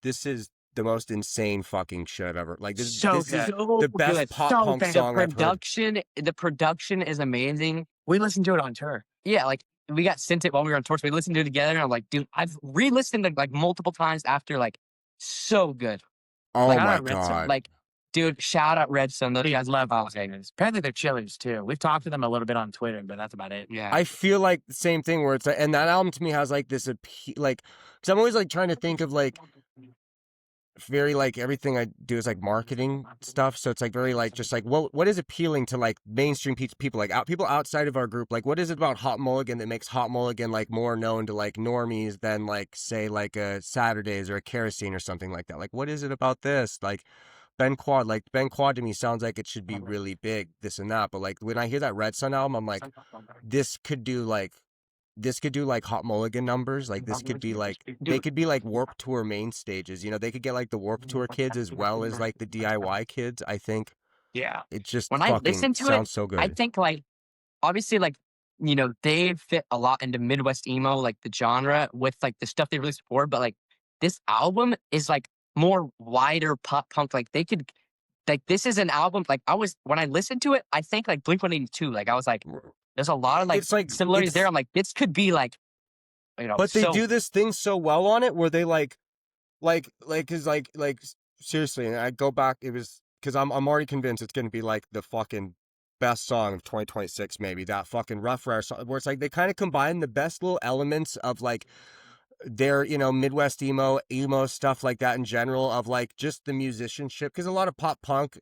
Speaker 1: this is the most insane fucking shit I've ever like. This is the best pop punk song I've heard.
Speaker 3: The production is amazing.
Speaker 2: We listened to it on tour.
Speaker 3: Yeah, like we got sent it while we were on tour. So we listened to it together, and I'm like, dude, I've re-listened to like multiple times after. Like, so good.
Speaker 1: Oh
Speaker 3: like,
Speaker 1: my god!
Speaker 3: Like, dude, shout out Red Sun. Those guys
Speaker 2: love Alzheimer's. Apparently they're chillers too. We've talked to them a little bit on Twitter, but that's about it.
Speaker 3: Yeah,
Speaker 1: I feel like the same thing where it's like, and that album to me has like this like, because I'm always like trying to think of like very like everything I do is like marketing stuff. So it's like very like just like what is appealing to like mainstream people like people outside of our group. Like what is it about Hot Mulligan that makes Hot Mulligan like more known to like normies than like say like a Saturdays or a Kerosene or something like that? Like what is it about this? Like Ben Quad to me sounds like it should be really big, this and that. But like when I hear that Red Sun album, I'm like, this could do like Hot Mulligan numbers. Like this could be like they could be like Warped Tour main stages. You know, they could get like the Warped Tour kids as well as like the DIY kids. I think
Speaker 2: Yeah.
Speaker 1: it just
Speaker 3: When I
Speaker 1: fucking
Speaker 3: listen to it,
Speaker 1: sounds so
Speaker 3: I
Speaker 1: good.
Speaker 3: think like obviously like they fit a lot into Midwest emo, like the genre with like the stuff they released before, but like this album is like more wider pop punk. Like they could like this is an album like I was when I listened to it, I think like Blink-182. Like I was like, there's a lot of like
Speaker 1: It's like
Speaker 3: similarities there. I'm like, this could be like
Speaker 1: but they
Speaker 3: so
Speaker 1: do this thing so well on it where they cause seriously, and I go back, it was because I'm already convinced it's gonna be like the fucking best song of 2026, maybe that fucking Rough Rider song, where it's like they kind of combine the best little elements of like their Midwest emo stuff like that in general, of like just the musicianship, because a lot of pop punk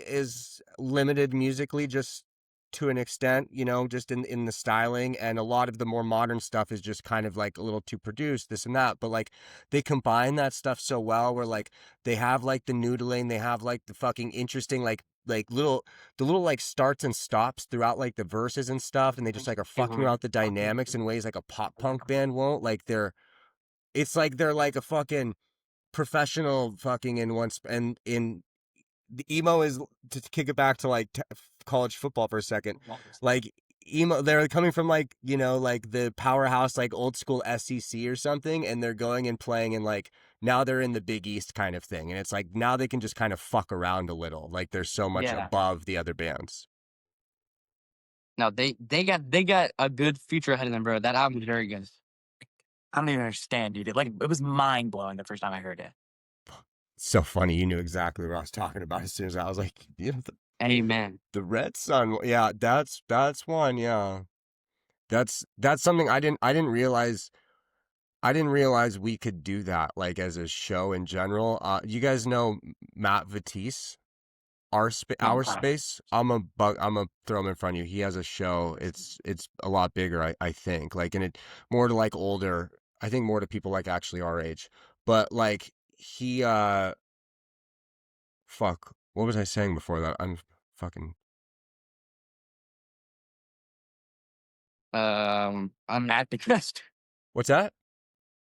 Speaker 1: is limited musically just to an extent, just in the styling, and a lot of the more modern stuff is just kind of like a little too produced, this and that. But like they combine that stuff so well, where like they have like the noodling, they have like the fucking interesting like little like starts and stops throughout like the verses and stuff, and they just like are fucking around the dynamics in ways like a pop punk band won't. Like it's like they're like a fucking professional fucking in one and in the emo is, to kick it back to like college football for a second, like emo, they're coming from like like the powerhouse like old school SEC or something, and they're going and playing in like, now they're in the Big East kind of thing, and it's like now they can just kind of fuck around a little, like they're so much above the other bands.
Speaker 3: no, they got a good future ahead of them, bro. That album is very good.
Speaker 2: I don't even understand, dude. It was mind blowing the first time I heard it.
Speaker 1: So funny, you knew exactly what I was talking about as soon as I was like,
Speaker 3: Amen.
Speaker 1: the Red Sun, yeah, that's one, yeah. That's something I didn't realize. I didn't realize we could do that, like as a show in general. You guys know Matt Vatisse, our space. I'm a throw him in front of you. He has a show. It's a lot bigger, I think. Like, and it more to like older. I think more to people like actually our age. But like he, fuck. What was I saying before that? I'm fucking.
Speaker 3: I'm Matt because
Speaker 1: What's that?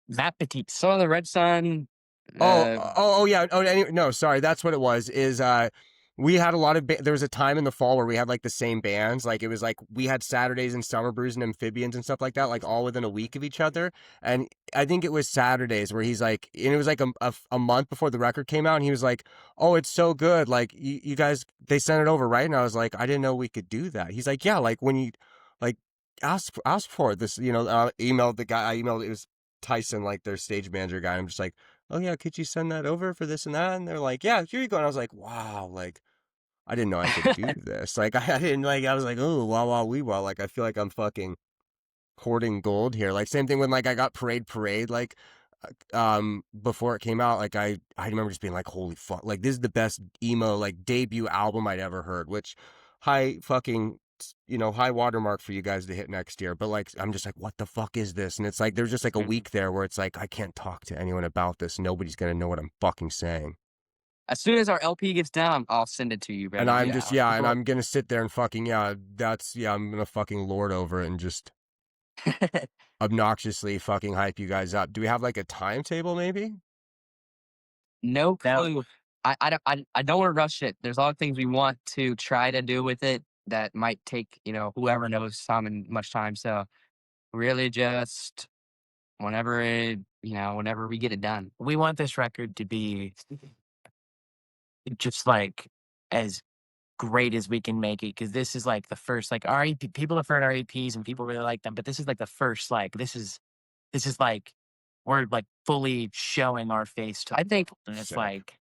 Speaker 2: Matt Petit.
Speaker 3: so the Red Sun.
Speaker 1: Oh yeah. Oh, anyway, no, sorry. That's what it was. Is we had a lot of there was a time in the fall where we had like the same bands. Like it was like we had Saturdays and Summer Brews and Amphibians and stuff like that, like all within a week of each other. And I think it was Saturdays where he's like, and it was like a month before the record came out, and he was like, "Oh, it's so good. Like you guys, they sent it over, right?" And I was like, "I didn't know we could do that." He's like, "Yeah, like when you like ask for it." This, emailed the guy. I emailed, it was Tyson, like their stage manager guy. I'm just like, "Oh yeah, could you send that over for this and that?" And they're like, "Yeah, here you go." And I was like, "Wow, like I didn't know I could do this." Like I didn't like, I was like, "Oh, wow, wow, wee, wow." Like I feel like I'm fucking hoarding gold here. Like same thing when like I got Parade like before it came out. Like I remember just being like, "Holy fuck, like this is the best emo like debut album I'd ever heard," which high fucking high watermark for you guys to hit next year. But like I'm just like, what the fuck is this? And it's like there's just like a week there where it's like I can't talk to anyone about this. Nobody's gonna know what I'm fucking saying.
Speaker 3: As soon as our LP gets down, I'll send it to you, bro.
Speaker 1: And I'm just and I'm gonna sit there and fucking I'm gonna fucking lord over it and just obnoxiously fucking hype you guys up. Do we have like a timetable maybe?
Speaker 3: No clue. I don't want to rush it. There's a lot of things we want to try to do with it that might take, whoever knows much time. So really just whenever whenever we get it done.
Speaker 2: We want this record to be just like as great as we can make it, because this is like the first like our EP. People have heard our EPs and people really like them, but this is like the first like this is like we're like fully showing our face to.
Speaker 3: I think
Speaker 2: and it's
Speaker 1: Sick.
Speaker 2: like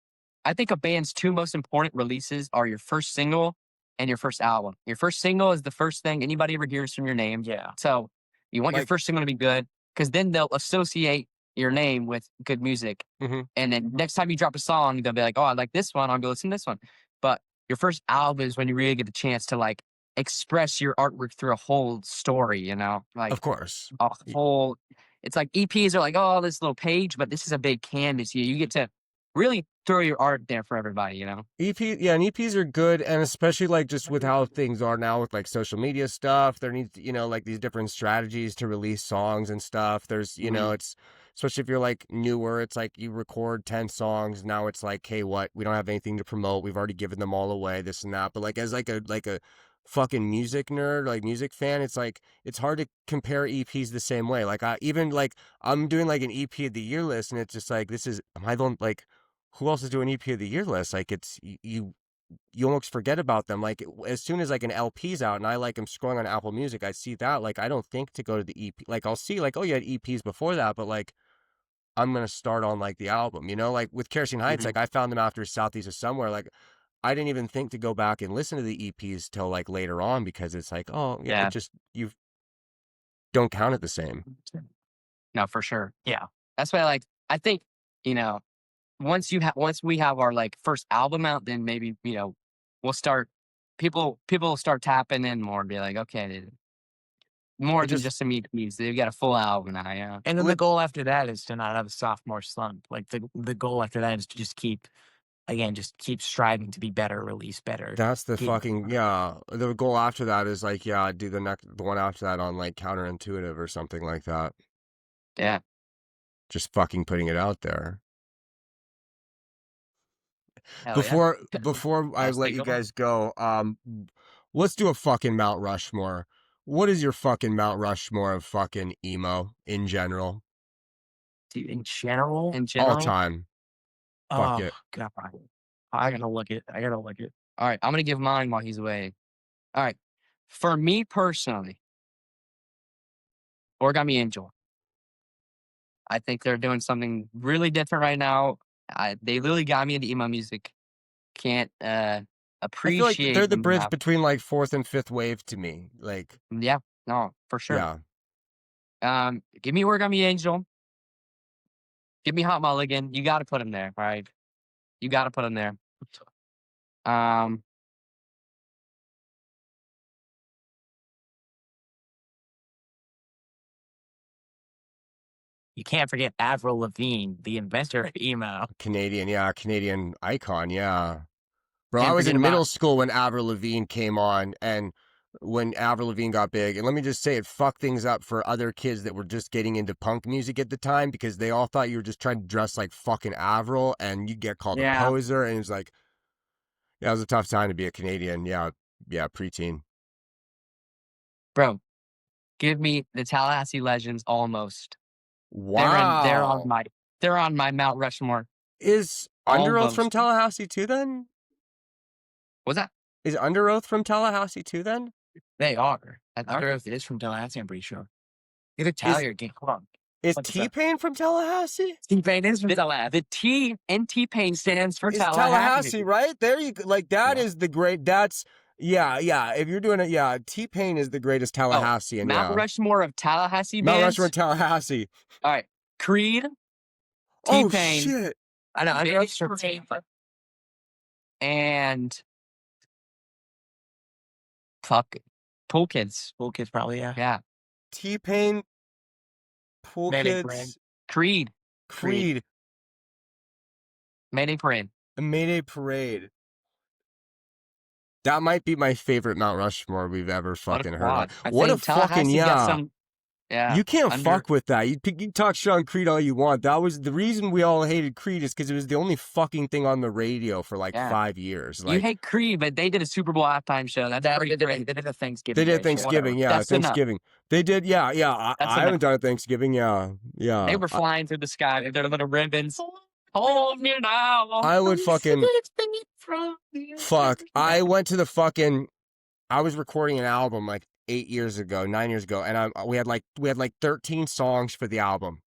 Speaker 3: I think a band's two most important releases are your first single and your first album. Your first single is the first thing anybody ever hears from your name.
Speaker 2: yeah.
Speaker 3: So you want your
Speaker 1: Like-
Speaker 3: first single to be good, because then they'll associate your name with good music.
Speaker 1: Mhm.
Speaker 3: And then next time you drop a song, they'll be like, oh, I like this one. I'll go listen to this one. But your first album is when you really get the chance to like express your artwork through a whole story, you know, like
Speaker 1: Of course.
Speaker 3: a whole, it's like EPs are like, oh, this little page, but this is a big canvas. You get to really throw your art there for everybody, you know?
Speaker 1: And EPs are good, and especially like just with how things are now with like social media stuff, there needs, like these different strategies to release songs and stuff. There's, it's especially if you're like newer, it's like you record 10 songs, now it's like, hey, what? We don't have anything to promote. We've already given them all away, this and that. But like as like a fucking music nerd, like music fan, it's like it's hard to compare EPs the same way. Like I'm doing like an EP of the year list, and it's just like am I the one, like who else is doing EP of the year list? Like it's you almost forget about them. Like as soon as like an LP's out and I like am scrolling on Apple Music, I see that, like I don't think to go to the EP. Like I'll see like, oh, you had EPs before that, but like I'm gonna start on like the album, like with Kerosene Heights, like I found them after Southeast of Somewhere. Like I didn't even think to go back and listen to the EPs till like later on, because it's like, oh yeah,
Speaker 3: Yeah.
Speaker 1: it just you don't count it the same.
Speaker 3: No, for sure. Yeah. That's why I think, once we have our like first album out, then maybe, we'll start people will start tapping in more and be like, okay, more than just some EPs. They've got a full album now, yeah.
Speaker 2: And then the goal after that is to not have a sophomore slump. Like the goal after that is to just keep striving to be better, release better.
Speaker 1: That's the the goal after that is like, do the one after that on like Counterintuitive or something like that.
Speaker 3: Yeah.
Speaker 1: Just fucking putting it out there.
Speaker 3: Hell
Speaker 1: Before I
Speaker 3: Let's
Speaker 1: let
Speaker 3: take
Speaker 1: you
Speaker 3: over.
Speaker 1: guys go, let's do a fucking Mount Rushmore. What is your fucking Mount Rushmore of fucking emo in general?
Speaker 2: In general?
Speaker 1: All time. Fuck it.
Speaker 2: God. I gotta look it.
Speaker 3: All right, I'm gonna give mine while he's away. All right. For me personally, Origami Angel. I think they're doing something really different right now. They literally got me into emo music. Can't
Speaker 1: I
Speaker 3: appreciate.
Speaker 1: feel like they're the
Speaker 3: them
Speaker 1: bridge
Speaker 3: enough.
Speaker 1: between like fourth and fifth wave to me. Like,
Speaker 3: Yeah, no, for sure.
Speaker 1: yeah.
Speaker 3: Give me Origami Angel. Give me Hot Mulligan. You got to put him there, all right? You got to put him there.
Speaker 2: You can't forget Avril Lavigne, the inventor of emo.
Speaker 1: Canadian icon, yeah. Bro,
Speaker 3: Can't
Speaker 1: I was
Speaker 3: forget
Speaker 1: in middle
Speaker 3: about-
Speaker 1: school when Avril Lavigne came on, and when Avril Lavigne got big, and let me just say, it fucked things up for other kids that were just getting into punk music at the time, because they all thought you were just trying to dress like fucking Avril, and you get called a poser, and it was like, it was a tough time to be a Canadian, preteen.
Speaker 3: Bro, give me the Tallahassee Legends almost.
Speaker 1: Wow.
Speaker 3: They're on my Mount Rushmore.
Speaker 1: Is Under Oath from Tallahassee too, then?
Speaker 3: What's that?
Speaker 1: Is Under Oath from Tallahassee too, then?
Speaker 3: They are.
Speaker 2: Under Oath is from Tallahassee, I'm pretty sure. Either Tally or Game. Hold on.
Speaker 1: Is T-Pain from Tallahassee?
Speaker 2: T-Pain is from Tallahassee.
Speaker 3: The T in T-Pain stands for
Speaker 1: It's
Speaker 3: Tallahassee.
Speaker 1: right? There you go. Like, that is the great, that's, if you're doing it, T-Pain is the greatest Tallahassean,
Speaker 3: Mount Rushmore of Tallahassee
Speaker 1: Mount
Speaker 3: bands.
Speaker 1: Rushmore, Tallahassee.
Speaker 3: All right. Creed. T-Pain.
Speaker 1: Oh, shit.
Speaker 2: I know, Under Oath's from
Speaker 3: and fuck, Pool Kids.
Speaker 2: Pool Kids, probably, yeah.
Speaker 3: Yeah.
Speaker 1: T-Pain, Pool
Speaker 2: Mayday
Speaker 1: Kids,
Speaker 2: Parade.
Speaker 1: Creed,
Speaker 3: Mayday Parade.
Speaker 1: a Mayday Parade. That might be my favorite Mount Rushmore we've ever fucking heard of. What a fucking,
Speaker 3: yeah.
Speaker 1: You can't fuck with that. You talk Sean Creed all you want. That was the reason we all hated Creed, is because it was the only fucking thing on the radio for like 5 years. Like,
Speaker 3: you hate Creed, but they did a Super Bowl halftime show. That's pretty great.
Speaker 2: They did a Thanksgiving.
Speaker 1: They did Thanksgiving,
Speaker 3: That's
Speaker 1: Thanksgiving. They did, I haven't done a Thanksgiving, yeah.
Speaker 3: They were flying through the sky with their little ribbons. Hold me now.
Speaker 1: I would fucking fuck. I went to the fucking. I was recording an album like 9 years ago, and we had like 13 songs for the album.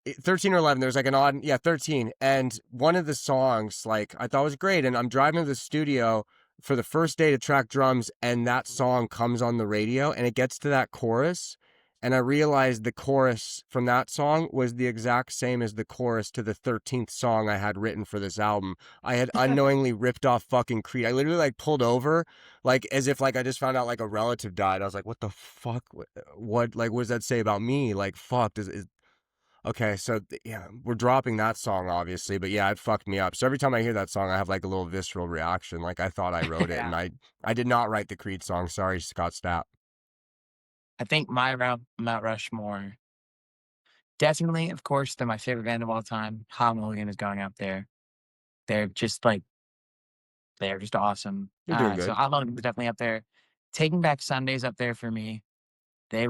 Speaker 1: 13 or 11. There's like an odd, 13. And one of the songs, like, I thought was great. And I'm driving to the studio for the first day to track drums, and that song comes on the radio, and it gets to that chorus, And I realized the chorus from that song was the exact same as the chorus to the 13th song I had written for this album. I had unknowingly ripped off fucking Creed. I literally like pulled over, like as if like I just found out like a relative died. I was like, what the fuck? What like what does that say about me? Like fuck, okay, so yeah, we're dropping that song obviously, but yeah, it fucked me up. So every time I hear that song, I have like a little visceral reaction, like I thought I wrote it, and I did not write the Creed song. Sorry, Scott Stapp.
Speaker 2: I think my Mount Rushmore, definitely, of course, they're my favorite band of all time. Hot Mulligan is going up there. They're just like, they're just awesome.
Speaker 1: You're doing
Speaker 2: So
Speaker 1: good.
Speaker 2: Hot Mulligan is definitely up there. Taking Back Sundays up there for me. They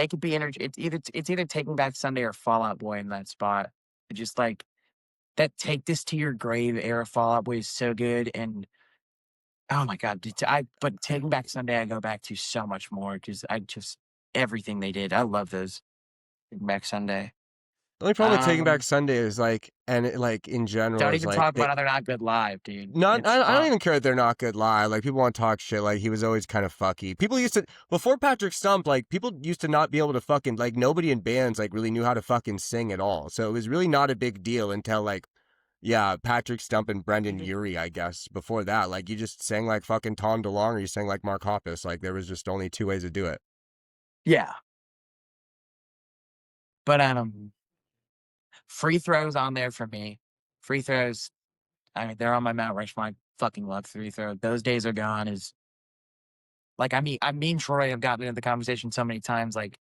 Speaker 2: could be it's either Taking Back Sunday or Fall Out Boy in that spot. Just like that Take This to Your Grave era Fall Out Boy is so good. And oh my God, but Taking Back Sunday, I go back to so much more because everything they did. I love those. Taking Back Sunday.
Speaker 1: The only problem with Taking Back Sunday is like, and it, like in general,
Speaker 2: Don't
Speaker 1: is
Speaker 2: even
Speaker 1: like
Speaker 2: talk about how they're not good live, dude.
Speaker 1: not. I don't even care that they're not good live. Like people want to talk shit. Like he was always kind of fucky. People used to before Patrick Stump. Like people used to not be able to fucking like nobody in bands like really knew how to fucking sing at all. So it was really not a big deal until like. Yeah, Patrick Stump and Brendan Urie, I guess. Before that, like you just sang like fucking Tom DeLonge or you sang like Mark Hoppus. Like there was just only two ways to do it.
Speaker 2: Yeah. But Free Throws on there for me. Free Throws, I mean, they're on my Mount Rushmore. I fucking love Free Throw. Those days are gone. Is like me and Troy have gotten into the conversation so many times. Like,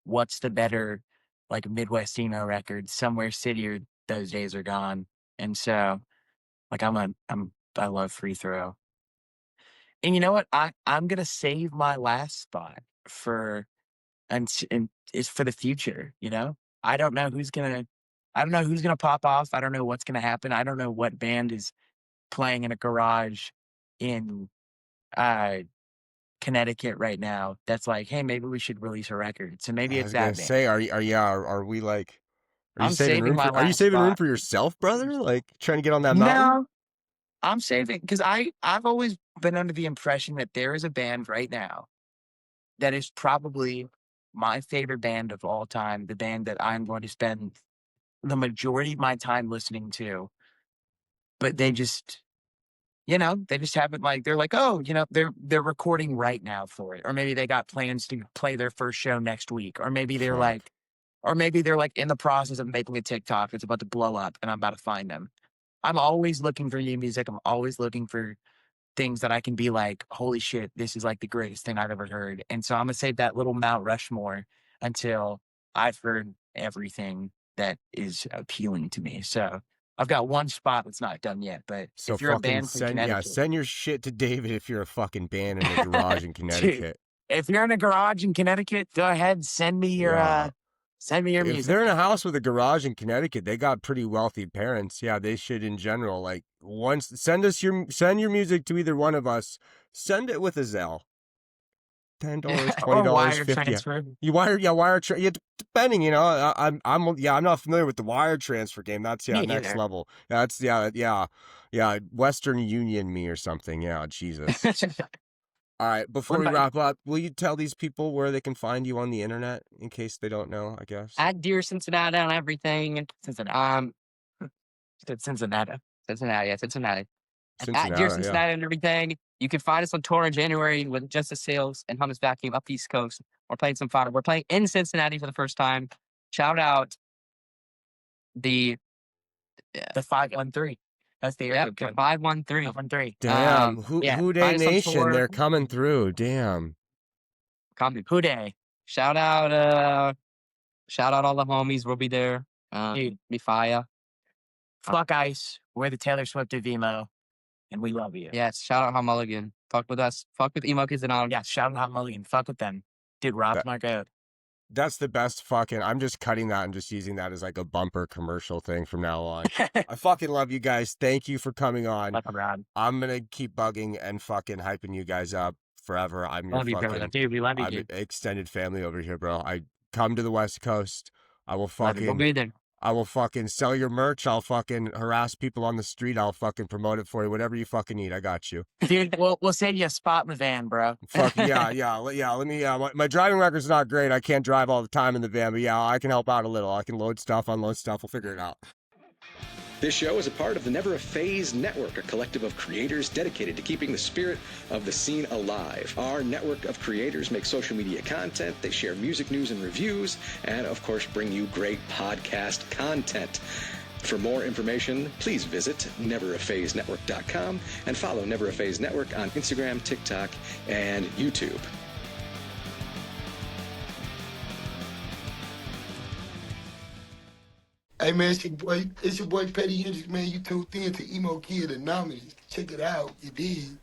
Speaker 2: what's the better like Midwest emo record? Somewhere City or Those Days Are Gone. And so, like, I love Free Throw. And you know what? I'm gonna save my last spot for and it's for the future. You know, I don't know who's gonna pop off. I don't know what's gonna happen. I don't know what band is playing in a garage in uh Connecticut right now. That's like, hey, maybe we should release a record. So maybe
Speaker 1: I
Speaker 2: it's
Speaker 1: was gonna
Speaker 2: that band.
Speaker 1: say, are we like, are you
Speaker 2: I'm
Speaker 1: saving room
Speaker 2: my
Speaker 1: for? Are you
Speaker 2: last
Speaker 1: saving room
Speaker 2: spot.
Speaker 1: for yourself, brother? Like trying to get on that mountain?
Speaker 2: No, I'm saving because I've always been under the impression that there is a band right now that is probably my favorite band of all time, the band that I'm going to spend the majority of my time listening to. But they just, they just haven't like they're like, oh, they're recording right now for it, or maybe they got plans to play their first show next week, or maybe they're
Speaker 1: Fuck.
Speaker 2: like, in the process of making a TikTok that's about to blow up, and I'm about to find them. I'm always looking for new music. I'm always looking for things that I can be like, holy shit, this is like the greatest thing I've ever heard. And so I'm gonna save that little Mount Rushmore until I've heard everything that is appealing to me. So I've got one spot that's not done yet. But
Speaker 1: So
Speaker 2: if you're a
Speaker 1: fucking
Speaker 2: band from Connecticut,
Speaker 1: send your shit to David if you're a fucking band in a garage in Connecticut.
Speaker 2: Dude, if you're in a garage in Connecticut, go ahead, send me your
Speaker 1: If
Speaker 2: music.
Speaker 1: they're in a house with a garage in Connecticut, they got pretty wealthy parents. Yeah, they should in general. Like send your music to either one of us. Send it with a Zelle. $10, $20,
Speaker 2: wire
Speaker 1: $50.
Speaker 2: transfer.
Speaker 1: You wire depending, I'm not familiar with the wire transfer game. That's
Speaker 2: Me
Speaker 1: next
Speaker 2: either.
Speaker 1: level. That's Western Union me or something. Yeah, Jesus. All right, before we wrap up, will you tell these people where they can find you on the internet in case they don't know, I guess?
Speaker 3: At Dear Cincinnati on everything. Cincinnati. Yeah, Cincinnati. At Dear Cincinnati and everything. You can find us on tour in January with Justice Sales and Hummus Vacuum up East Coast. We're playing some fun. We're playing in Cincinnati for the first time. Shout out the
Speaker 2: 513. That's the
Speaker 3: area code. 513.
Speaker 2: 513.
Speaker 1: Damn, Who Day Nation, they're coming through. Damn.
Speaker 2: Who Day.
Speaker 3: Shout out all the homies. We'll be there.
Speaker 2: Dude,
Speaker 3: be fire.
Speaker 2: Fuck Ice. We're the Taylor Swift of emo, and we love you.
Speaker 3: Yes, shout out Hot Mulligan. Fuck with us. Fuck with Emo Kids Anonymous.
Speaker 2: Yeah, shout out Hot Mulligan. Fuck with them. Dude, Rob's my goat.
Speaker 1: That's the best fucking. I'm just cutting that and just using that as like a bumper commercial thing from now on. I fucking love you guys. Thank you for coming on. I'm gonna keep bugging and fucking hyping you guys up forever. I'm your fucking
Speaker 2: dude. We love you,
Speaker 1: I'm
Speaker 2: dude.
Speaker 1: extended family over here, bro. I come to the West Coast. I will fucking.
Speaker 3: We'll be there.
Speaker 1: I will fucking sell your merch. I'll fucking harass people on the street. I'll fucking promote it for you. Whatever you fucking need, I got you.
Speaker 2: Dude, we'll save you a spot in the van, bro.
Speaker 1: Fuck yeah. Let me. My driving record's not great. I can't drive all the time in the van, but yeah, I can help out a little. I can load stuff, unload stuff. We'll figure it out.
Speaker 4: This show is a part of the Never a Phase Network, a collective of creators dedicated to keeping the spirit of the scene alive. Our network of creators make social media content, they share music news and reviews, and of course bring you great podcast content. For more information, please visit neveraphasenetwork.com and follow Never a Phase Network on Instagram, TikTok, and YouTube.
Speaker 5: Hey man, it's your boy Petty Hendrix, man. You tuned in to Emo Kids Anonymous. Check it out, you did.